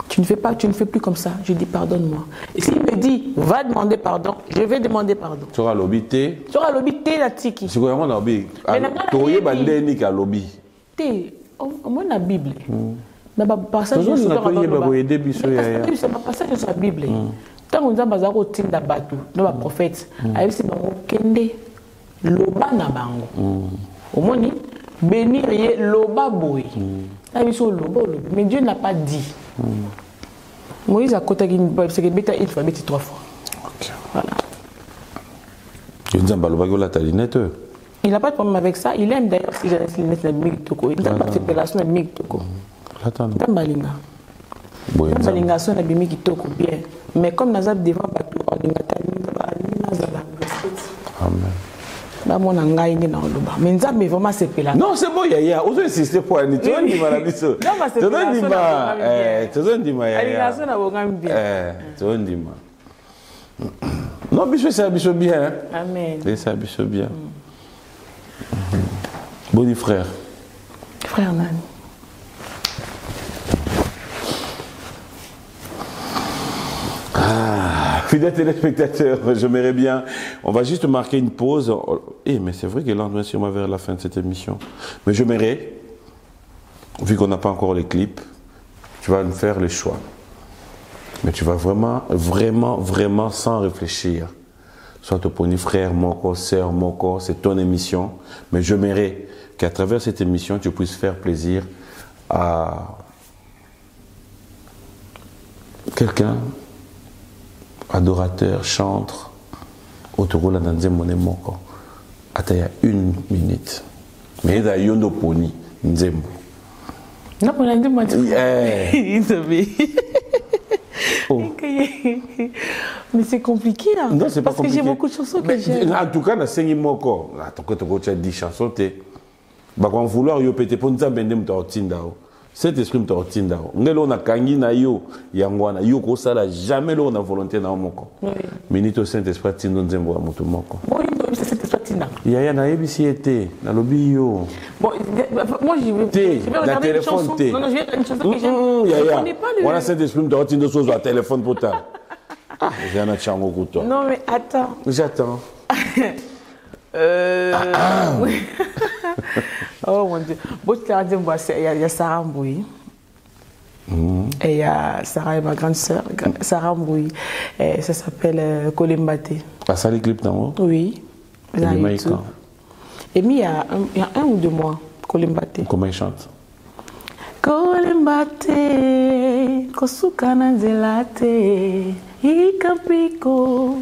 Tu ne fais plus comme ça. Je dis pardonne-moi. Et s'il me dit va demander pardon, je vais demander pardon. Tu auras l'obité. Tu auras l'obité la tiki. C'est quoi l'obité? Tu auras bandé à l'obité. Au moins la Bible. Mais passage sur la Bible. Tant qu'on a besoin de tinda batu, nos prophètes, avec ces bango kende loba na bango. Au moins ni bénir loba boy. Mais Dieu n'a pas dit. Moïse a côté qu'il il faut mettre 3 fois. Voilà. Il n'a pas de problème avec ça. Il aime d'ailleurs si j'ai laissé les lunettes toko. Il n'a pas de relation avec toko. Balinga. Balinga son abimi kitoko bien. Mais comme nous avons devant bateau, Amen. Mais vraiment c'est pela. Non, c'est bon, Yaya. Vous insistez pour un tu vas dire ma biso. Tu vas dire ma tu vas dire ma Yaya. Tu vas dire ma. Non, biso c'est biso bien. Amen. C'est biso bien. Bon frère. Frère Nani. Fidèles téléspectateurs, j'aimerais bien. On va juste marquer une pause. Mais c'est vrai que là, on est sûrement vers la fin de cette émission. Mais j'aimerais, vu qu'on n'a pas encore les clips, tu vas nous faire les choix. Mais tu vas vraiment, sans réfléchir. Soit ton pony frère, mon corps, sœur, mon corps, c'est ton émission. Mais j'aimerais qu'à travers cette émission, tu puisses faire plaisir à quelqu'un. Adorateur, chantre, autour de la Nzembo Moko. Ataya 1 minute. Mais il y a Yondo Pony, Nzembo. Non, pour la Nzembo. Mais c'est compliqué là. Non, c'est pas compliqué. Parce que j'ai beaucoup de chansons que j'aime. En tout cas, dans 5 Moko, tu as 10 chansons. Tu vas vouloir y péter pour nous abandonner ton tindao. Cet esprit me retient. Ngelo na kangi na yo yangwana yo ko sala jamais lo na volonté na moko. Minito Saint-Esprit tindo nzembo ya mutu moko. Oui, c'est cet esprit Tina. Yaya na ABC était na lobby yo. Bon, moi je vais regarder une chanson. Non, non, je vais regarder une chanson que j'aime. Yaya. Je connais pas le... Voilà cet esprit de retirer des choses au téléphone pour toi. Ah, j'ai un chango pour toi. Non mais attends. J'attends. Oui. Oh mon Dieu. Bon, tu as dit, il y a Sarah Mbouy. Et il y a Sarah et ma grande sœur, Sarah Mbouy. Ça s'appelle Kolimbate. Ah, ça les clips non? Oui. Et les Maïka. Et il y a 1 ou 2 mois, Kolimbate. Comment il chante? Kolimbate, kosuka na nzelate, ikapiko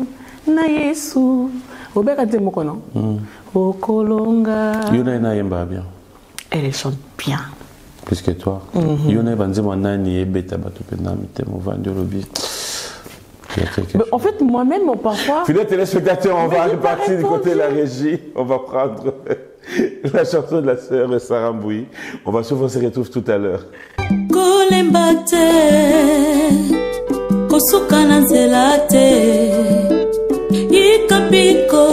na Yesu. Obeka te moko non? Okolonga. Yona na yemba bien. Elle chante bien. Plus que toi. Yona banzi mwanani ebeta bato pena mitemo vandi lobi. En fait, moi-même, parfois... Fidèles téléspectateurs, on va repartir du côté de la régie. On va prendre la chanson de la sœur Sarah Mbouy. On va souvent se retrouver tout à l'heure. Kolembate, kosuka na nzelate, ikapiko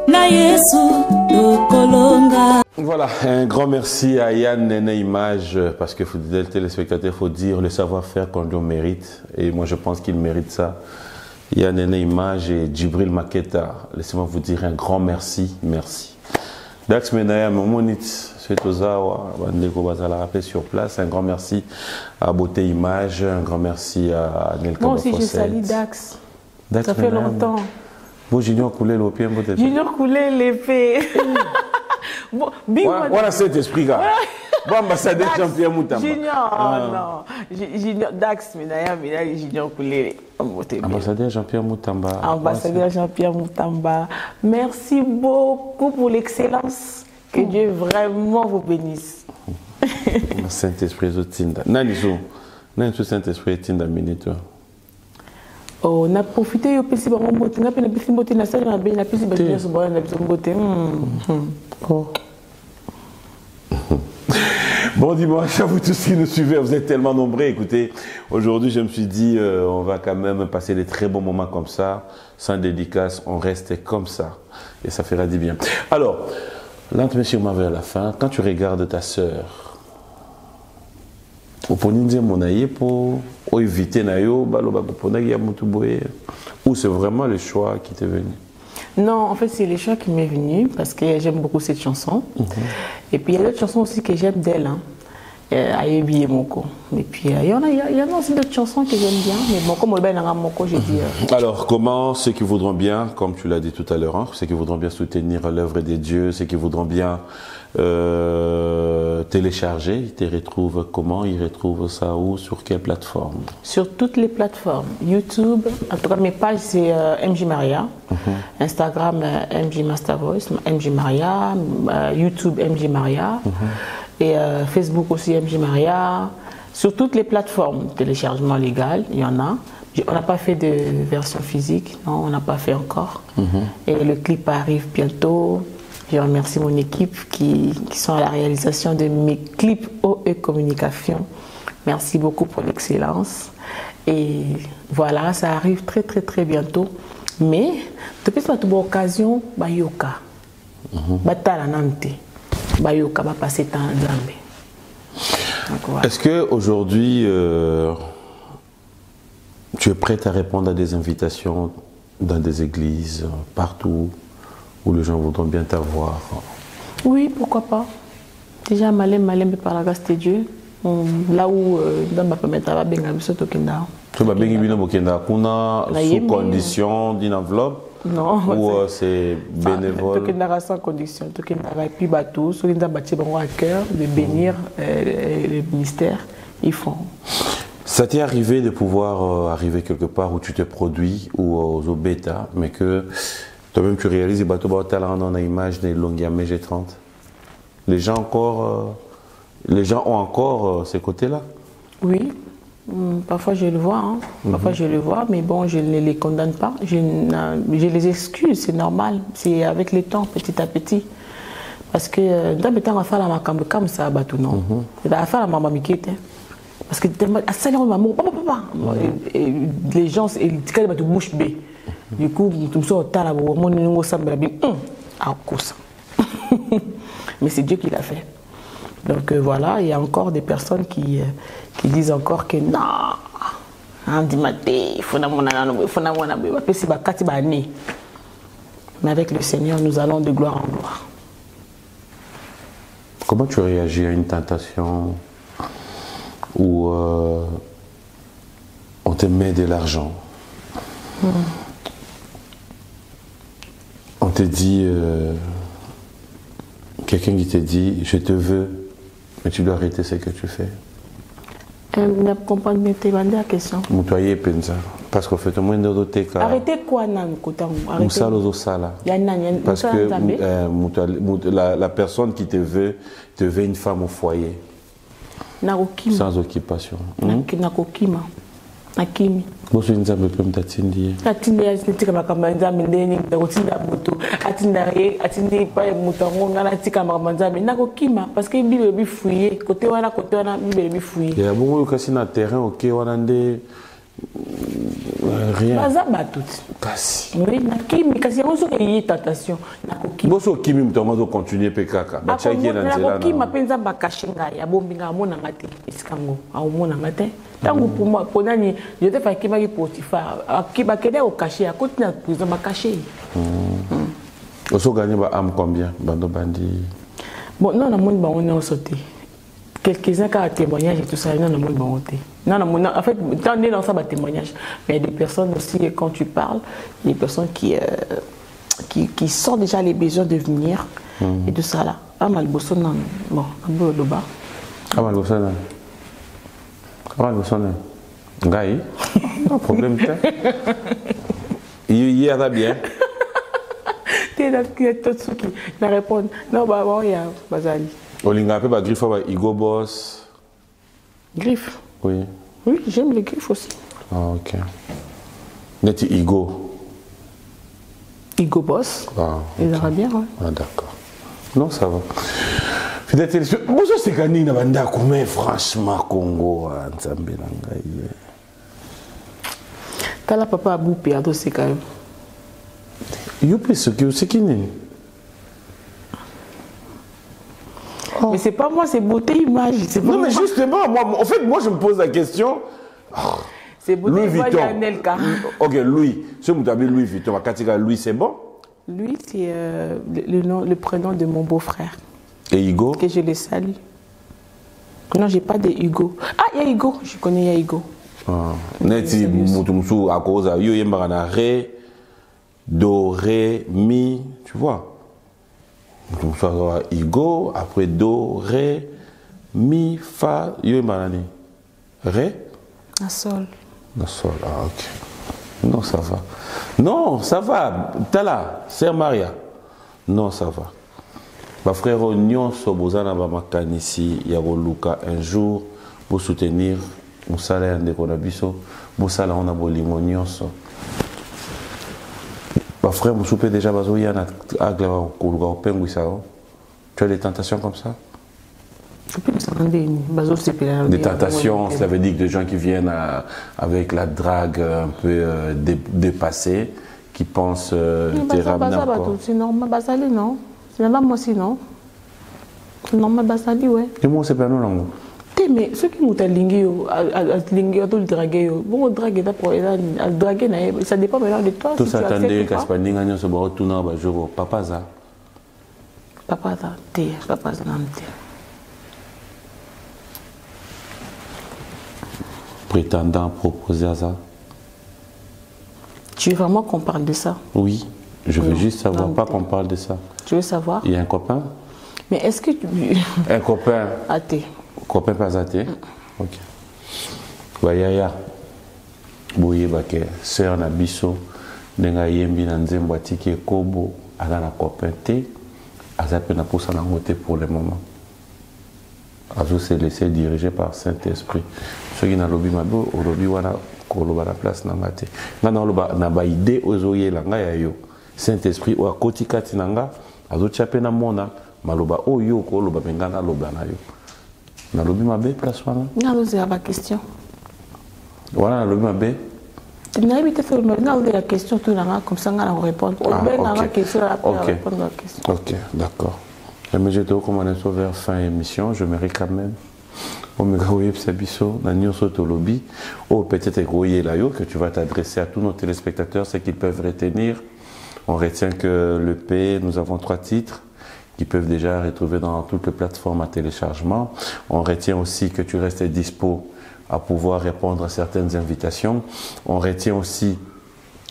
na Yesu okolonga. Voilà, un grand merci à Yann Nene Image, parce que fidèles téléspectateurs, il faut dire le savoir-faire qu'on lui mérite. Et moi, je pense qu'il mérite ça. Yann Nene Image et Djibril Maketa, laissez-moi vous dire un grand merci. Merci. Dax Menaya, Momonit, Svetozawa, Bandeko Bazala rappelé sur place. Un grand merci à Beauté Image, un grand merci à Nelka. Moi aussi, je salue Dax. Ça fait longtemps. Bon, Junior Koulé, l'opien, Junior Koulé, l'épée. Bon, voilà cet esprit, gars. Bon, ambassadeur champion Moutamba. Junior, oh non. Junior, Dax, mais Junior Koulé. Ambassadeur Jean-Pierre Moutamba. Ambassadeur Jean-Pierre Moutamba. Merci beaucoup pour l'excellence. Que Dieu vraiment vous bénisse. Saint-Esprit, Zotinda. Nanizo, Nanizo Saint-Esprit, Tinda Minito. On a profité de petit bon beauté, on a fait petit beauté, on a fait petit beauté, on a fait beauté. Bon dimanche à vous tous qui nous suivez, vous êtes tellement nombreux. Écoutez, aujourd'hui je me suis dit, on va quand même passer des très bons moments comme ça, sans dédicace, on reste comme ça, et ça fera du bien. Alors, l'un de messieurs m'avait à la fin, quand tu regardes ta sœur, pour éviter ou c'est vraiment le choix qui t'est venu? Non, en fait, c'est le choix qui m'est venu parce que j'aime beaucoup cette chanson. Et puis, il y a d'autres chansons aussi que j'aime d'elle. Ayebi et Moko. Et puis, il y en a aussi d'autres chansons que j'aime bien. Mais bon, comme Moko, j'ai dit. Alors, comment ceux qui voudront bien, comme tu l'as dit tout à l'heure, ceux qui voudront bien soutenir l'œuvre des dieux, ceux qui voudront bien télécharger, ils te retrouvent comment? Ils retrouvent ça où? Sur quelle plateforme? Sur toutes les plateformes. YouTube, en tout cas mes pages c'est MJ Maria, Instagram MJ Master Voice, MJ Maria, YouTube MJ Maria, et Facebook aussi MJ Maria. Sur toutes les plateformes, téléchargement légal, il y en a. On n'a pas fait de version physique, non, on n'a pas fait encore. Et le clip arrive bientôt. Je remercie mon équipe qui sont à la réalisation de mes clips OE Communication. Merci beaucoup pour l'excellence. Et voilà, ça arrive très très très bientôt. Mais, depuis cette occasion, Bayoka. Batala Nante. Bayoka va passer dans Zambé. Voilà. Est-ce qu'aujourd'hui, tu es prête à répondre à des invitations dans des églises, partout où les gens voudront bien t'avoir? Oui, pourquoi pas. Déjà, Malem par la grâce de Dieu. Là où dans ma famille, tu vas bien sous Tokenda. Tu vas bien sous condition d'une enveloppe? Non. Ou c'est bénévole? Tokenda sans condition. Tokenda et puis bateau. Ceux qui ont bâti à cœur de bénir le ministère, ils font. Ça t'est arrivé de pouvoir arriver quelque part où tu te produis ou aux bêta, mais que toi-même tu réalises les bateaux dans la image des Longia MG30. Les gens ont encore ces côtés-là? Oui, parfois je le vois, hein. Parfois je le vois, mais bon, je ne les condamne pas, je les excuse, c'est normal, c'est avec le temps, petit à petit. Parce que dans le temps, on va faire la macambe comme ça, bateau, non? On va faire la maman miquette. Parce que les gens, ils disent que bouche bée. Du coup, tout ça, à cause. Mais c'est Dieu qui l'a fait. Donc voilà, il y a encore des personnes qui disent encore que non, mais avec le Seigneur, nous allons de gloire en gloire. Comment tu réagis à une tentation où on te met de l'argent? On te dit, quelqu'un qui te dit, je te veux, mais tu dois arrêter ce que tu fais. Ne comprends pas la question. Parce qu'en fait, au moins de arrêtez quoi, nan? Parce que la personne qui te veut une femme au foyer. Sans occupation. Akimi. Boso nzambe pe mtatindi. Atindi ya tika makamba nzambe ndeni ndakotinda butu. Atindi pa mutango ngana tika makamba nzambe nakokima parce que bible bifuye côté wana bible bifuye. Ya bongo kasi na terrain OK wana nde rien. Bazaba tout. Kasi. Oui, nakimi kasi yango so que tentation nakokima. Boso kimi mutango zo continuer pe kaka. Ba chaki na nzela na. Nakokima penza bakashinga ya bombinga mona ngate iskango. Au mona ngate. Tango pour moi, pour nani, je te fais qui va y Potiphar, qui va qu'elle est au cachet, à côté de la prison, va cacher. Aussi gagné ba âme combien, bando bandi. Bon, non, le monde on est sauté. Quelques-uns qui ont témoignage et tout ça, non, le monde on est. Non, en fait, tant dans ça, témoignage. Mais il y a des personnes aussi, quand tu parles, il y a des personnes qui sont déjà les besoins de venir et tout ça là. Ah, Malbosso, non, bon, un peu de bas. Ah, Malbosso, non. Ah, le son est. Gaï, pas de problème. Il y a bien. Tu es là, qui est tout ce qui répond. Non, bah, bon, il y a Bazali. Olinga, peu, griffe, Igo Boss. Griffe? Oui. Oui, j'aime les griffes aussi. Ah, ok. Net Igo. Igo Boss. Ah. Il ira bien, ouais. Ah, d'accord. Non, ça va. Bonjour, c'est gagné na banda mais franchement Congo nzambe na ngai. Tala papa a boupé à dossier quand même. Youpi ce qui n'est. Mais c'est pas moi, c'est beauté image. Non mais justement, moi, en fait, moi je me pose la question. C'est beauté image Anelka. Ok, Louis. Ce que vous avez Louis Vuitton, Louis, c'est bon? Louis, c'est le prénom de mon beau-frère. Et Hugo? Que je les salue. Non, j'ai pas de Hugo. Ah, il y a Hugo. Je connais, il y a Hugo. Neti mutumsu à cause de yo yembana ré, do, ré, mi, tu vois. Mutumsu à Hugo, après do, ré, mi, fa, yo yembana ni. Ré? La sol. La sol, ah ok. Non, ça va. Non, ça va. Tala, Sœur Maria. Non, ça va. Ma frère, nyonso bozana ba makanisi ya Luka un jour pour soutenir musala ya ndeko na biso, musala on a bolingo nyonso. Ma frère, musupe déjà bazoya na agla ko Luka opengwisa. Tu as des tentations comme ça? Des tentations, ça veut dire que des gens qui viennent avec la drague un peu dépassée, qui pensent te ramener encore. C'est normal, Basali, non? C'est pas moi aussi, non? Non, mais Basali, ouais. Et moi, c'est pas nous, non? Mais ceux qui m'ont lingué, tout le dragué, bon, draguer d'abord, draguer, ça dépend maintenant de toi. Tout ça, attendez, Kaspaning, Agnon, se barre tout dans le jour. Papa, ça? Papa, ça, t'es, papa, ça, non, t'es. Prétendant proposer à ça? Tu veux vraiment qu'on parle de ça? Oui, je veux juste savoir, pas qu'on parle de ça. Tu veux savoir? Il y a un copain? Mais est-ce que tu... Un copain? Athée. Copain pas athée? Ok. Bayaya. Boye bake, sœur na biso, nenga yembi na nzembo atiki kobo, ala na copain te, azape na poussa na ngote pour le moment. Azo se laisser diriger par Saint-Esprit. Ceux qui n'ont pas lobby mabo, au lobby wana koloba na place na ngate. Ngana loba na ba idée ozoye la nga ya yo. Saint-Esprit o akoti kati nanga, azo chape na mona, maloba o yo ko loba bengana loba na yo. Na lobby mabe place wana. Non, c'est pas question. Voilà na lobby mabe. la question, comme ça, on va répondre. Ok, d'accord. Mais je te recommande vers fin émission, je mérite quand même. Peut-être que tu vas t'adresser à tous nos téléspectateurs, c'est qu'ils peuvent retenir. On retient que le P, nous avons 3 titres qui peuvent déjà retrouver dans toutes les plateformes à téléchargement. On retient aussi que tu restes dispo à pouvoir répondre à certaines invitations. On retient aussi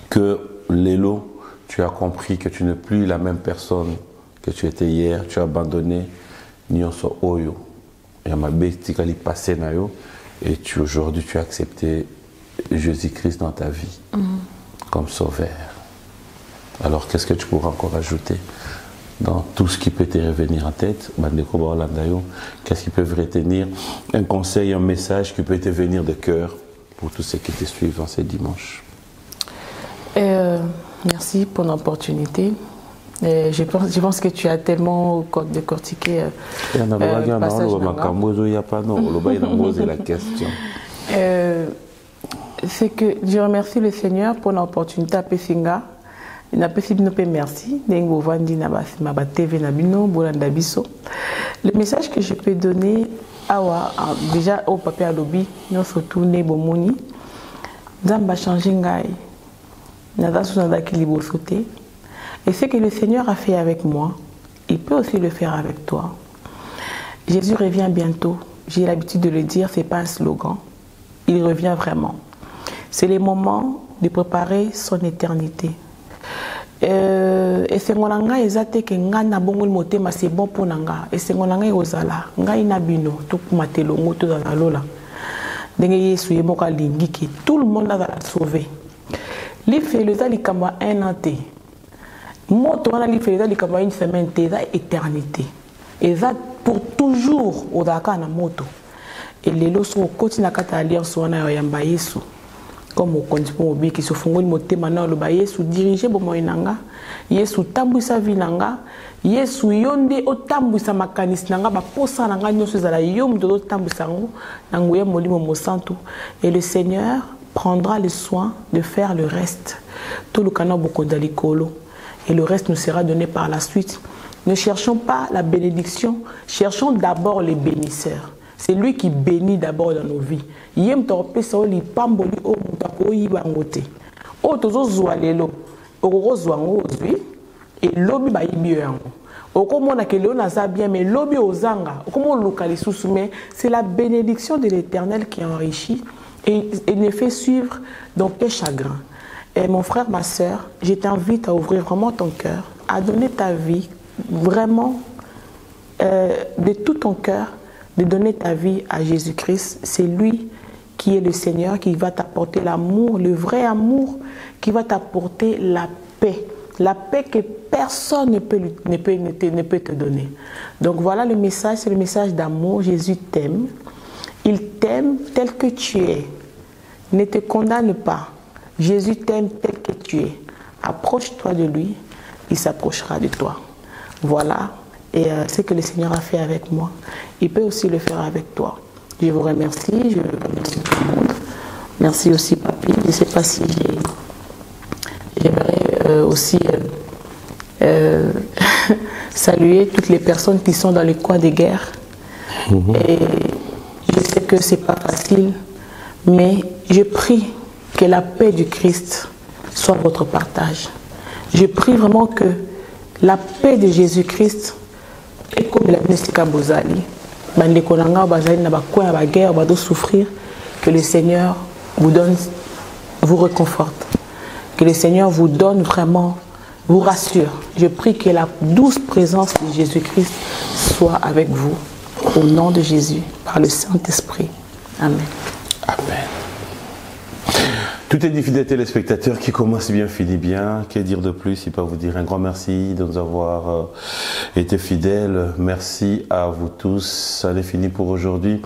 que Lélo, tu as compris que tu n'es plus la même personne que tu étais hier. Tu as abandonné Nyonso Oyo. Et aujourd'hui tu as accepté Jésus-Christ dans ta vie comme sauveur. Alors qu'est-ce que tu pourras encore ajouter dans tout ce qui peut te revenir en tête? Qu'est-ce qu'ils peuvent retenir? Un conseil, un message qui peut te venir de cœur pour tous ceux qui te suivent en ces dimanches. Merci pour l'opportunité. Je pense que tu as tellement décortiqué la question. C'est que je remercie le Seigneur pour l'opportunité à Pessinga. Merci. Le message que je peux donner déjà au papa Alobi, nous sommes tournés Bomoni. Zamba changé ngai. Et ce que le Seigneur a fait avec moi, il peut aussi le faire avec toi. Jésus revient bientôt. J'ai l'habitude de le dire, ce n'est pas un slogan. Il revient vraiment. C'est le moment de préparer son éternité. Et c'est bon pour nanga. Et c'est ozala. Nga inabino to kumatelo ngoto za lola. Ndenge Yesu yemoka lingiki. Tout le monde va sauver. L'ifé le za likamba un an te. Moto wana l'ifé le za likamba une semaine te za éternité. Et ça pour toujours au daka na moto. Et les loso continue kata alliance wana yamba Yesu. Comme au condition qui se font le moté maintenant le Yesu diriger bon moinanga. Yesu tambuisa vinanga. Yesu yonde o tambuisa makanis nanga ba posa nanga nyoso za la yom de tambuisa ngo nangoya molimo mosantu. Et le Seigneur prendra le soin de faire le reste. Tout le canon bokondalikolo. Et le reste nous sera donné par la suite. Ne cherchons pas la bénédiction, cherchons d'abord les bénisseurs. C'est lui qui bénit d'abord dans nos vies. Yem torpe so li pamboli o mutako yiba ngote. O tozo zwa lelo. Oko zwa ngozwi et lobi ba yibi yango. Oko mona ke leo naza bien mais lobi ozanga. Oko mo lokali susume, c'est la bénédiction de l'Éternel qui enrichit et ne fait suivre dans tes chagrins. Et mon frère, ma sœur, je t'invite à ouvrir vraiment ton cœur, à donner ta vie vraiment de tout ton cœur, de donner ta vie à Jésus-Christ. C'est lui qui est le Seigneur, qui va t'apporter l'amour, le vrai amour, qui va t'apporter la paix que personne ne peut te donner. Donc voilà le message, c'est le message d'amour. Jésus t'aime, il t'aime tel que tu es. Ne te condamne pas. Jésus t'aime tel que tu es. Approche-toi de lui, il s'approchera de toi. Voilà. Et ce que le Seigneur a fait avec moi, il peut aussi le faire avec toi. Je vous remercie, je remercie tout le monde. Merci aussi, Papi. Je ne sais pas si j'aimerais aussi saluer toutes les personnes qui sont dans les coins de guerre. Et je sais que ce n'est pas facile, mais je prie que la paix du Christ soit votre partage. Je prie vraiment que la paix de Jésus-Christ, et comme la Mesika Bozali, souffrir, que le Seigneur vous réconforte, que le Seigneur vous donne vraiment, vous rassure. Je prie que la douce présence de Jésus-Christ soit avec vous, au nom de Jésus, par le Saint-Esprit. Amen. Amen. Tout est dit, fidèles téléspectateurs, qui commence bien, finit bien. Que dire de plus? Il peut vous dire un grand merci de nous avoir été fidèles. Merci à vous tous. Ça est fini pour aujourd'hui.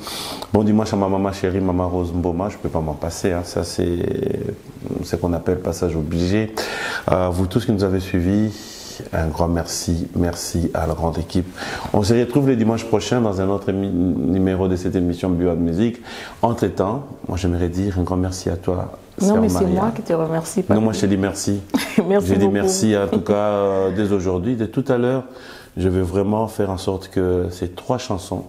Bon dimanche à ma maman chérie, maman Rose Mboma. Je ne peux pas m'en passer. Hein. Ça, c'est ce qu'on appelle passage obligé. À vous tous qui nous avez suivis, un grand merci. Merci à la grande équipe. On se retrouve le dimanche prochain dans un autre numéro de cette émission Bio Musique. Entre-temps, moi j'aimerais dire un grand merci à toi, Non, mais Sœur c'est Maria. moi qui te remercie. Non, moi je te dis merci. Merci J'ai dit beaucoup. merci en tout cas dès aujourd'hui, dès tout à l'heure. Je vais vraiment faire en sorte que ces 3 chansons,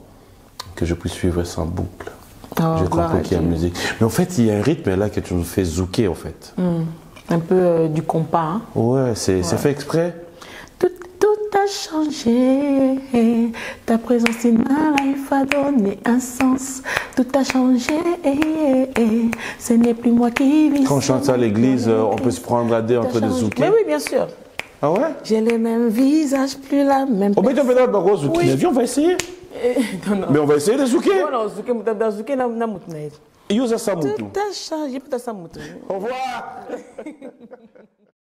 que je puisse suivre sans boucle. Oh, Je gloire comprends à qu'il y a Dieu. musique. Mais en fait, il y a un rythme là que tu nous fais zouker en fait. Un peu du compas. Hein. Ouais, c'est fait exprès. Tout a changé. Ta présence in my life a donné un sens. Tout a changé. Ce n'est plus moi qui vis. Quand on chante ça à l'église, on peut se prendre à deux en train de zouker. Mais oui, bien sûr. Ah ouais? J'ai le même visage, plus la même. Oh, mais tu peux pas le zouker. Oui. Viens, on va essayer. Non. Mais on va essayer de zouker. Non, zouker, mutabda zouker na mutna. Use ça, Moutou. Tout a changé, peut-être ça mutna. Au revoir.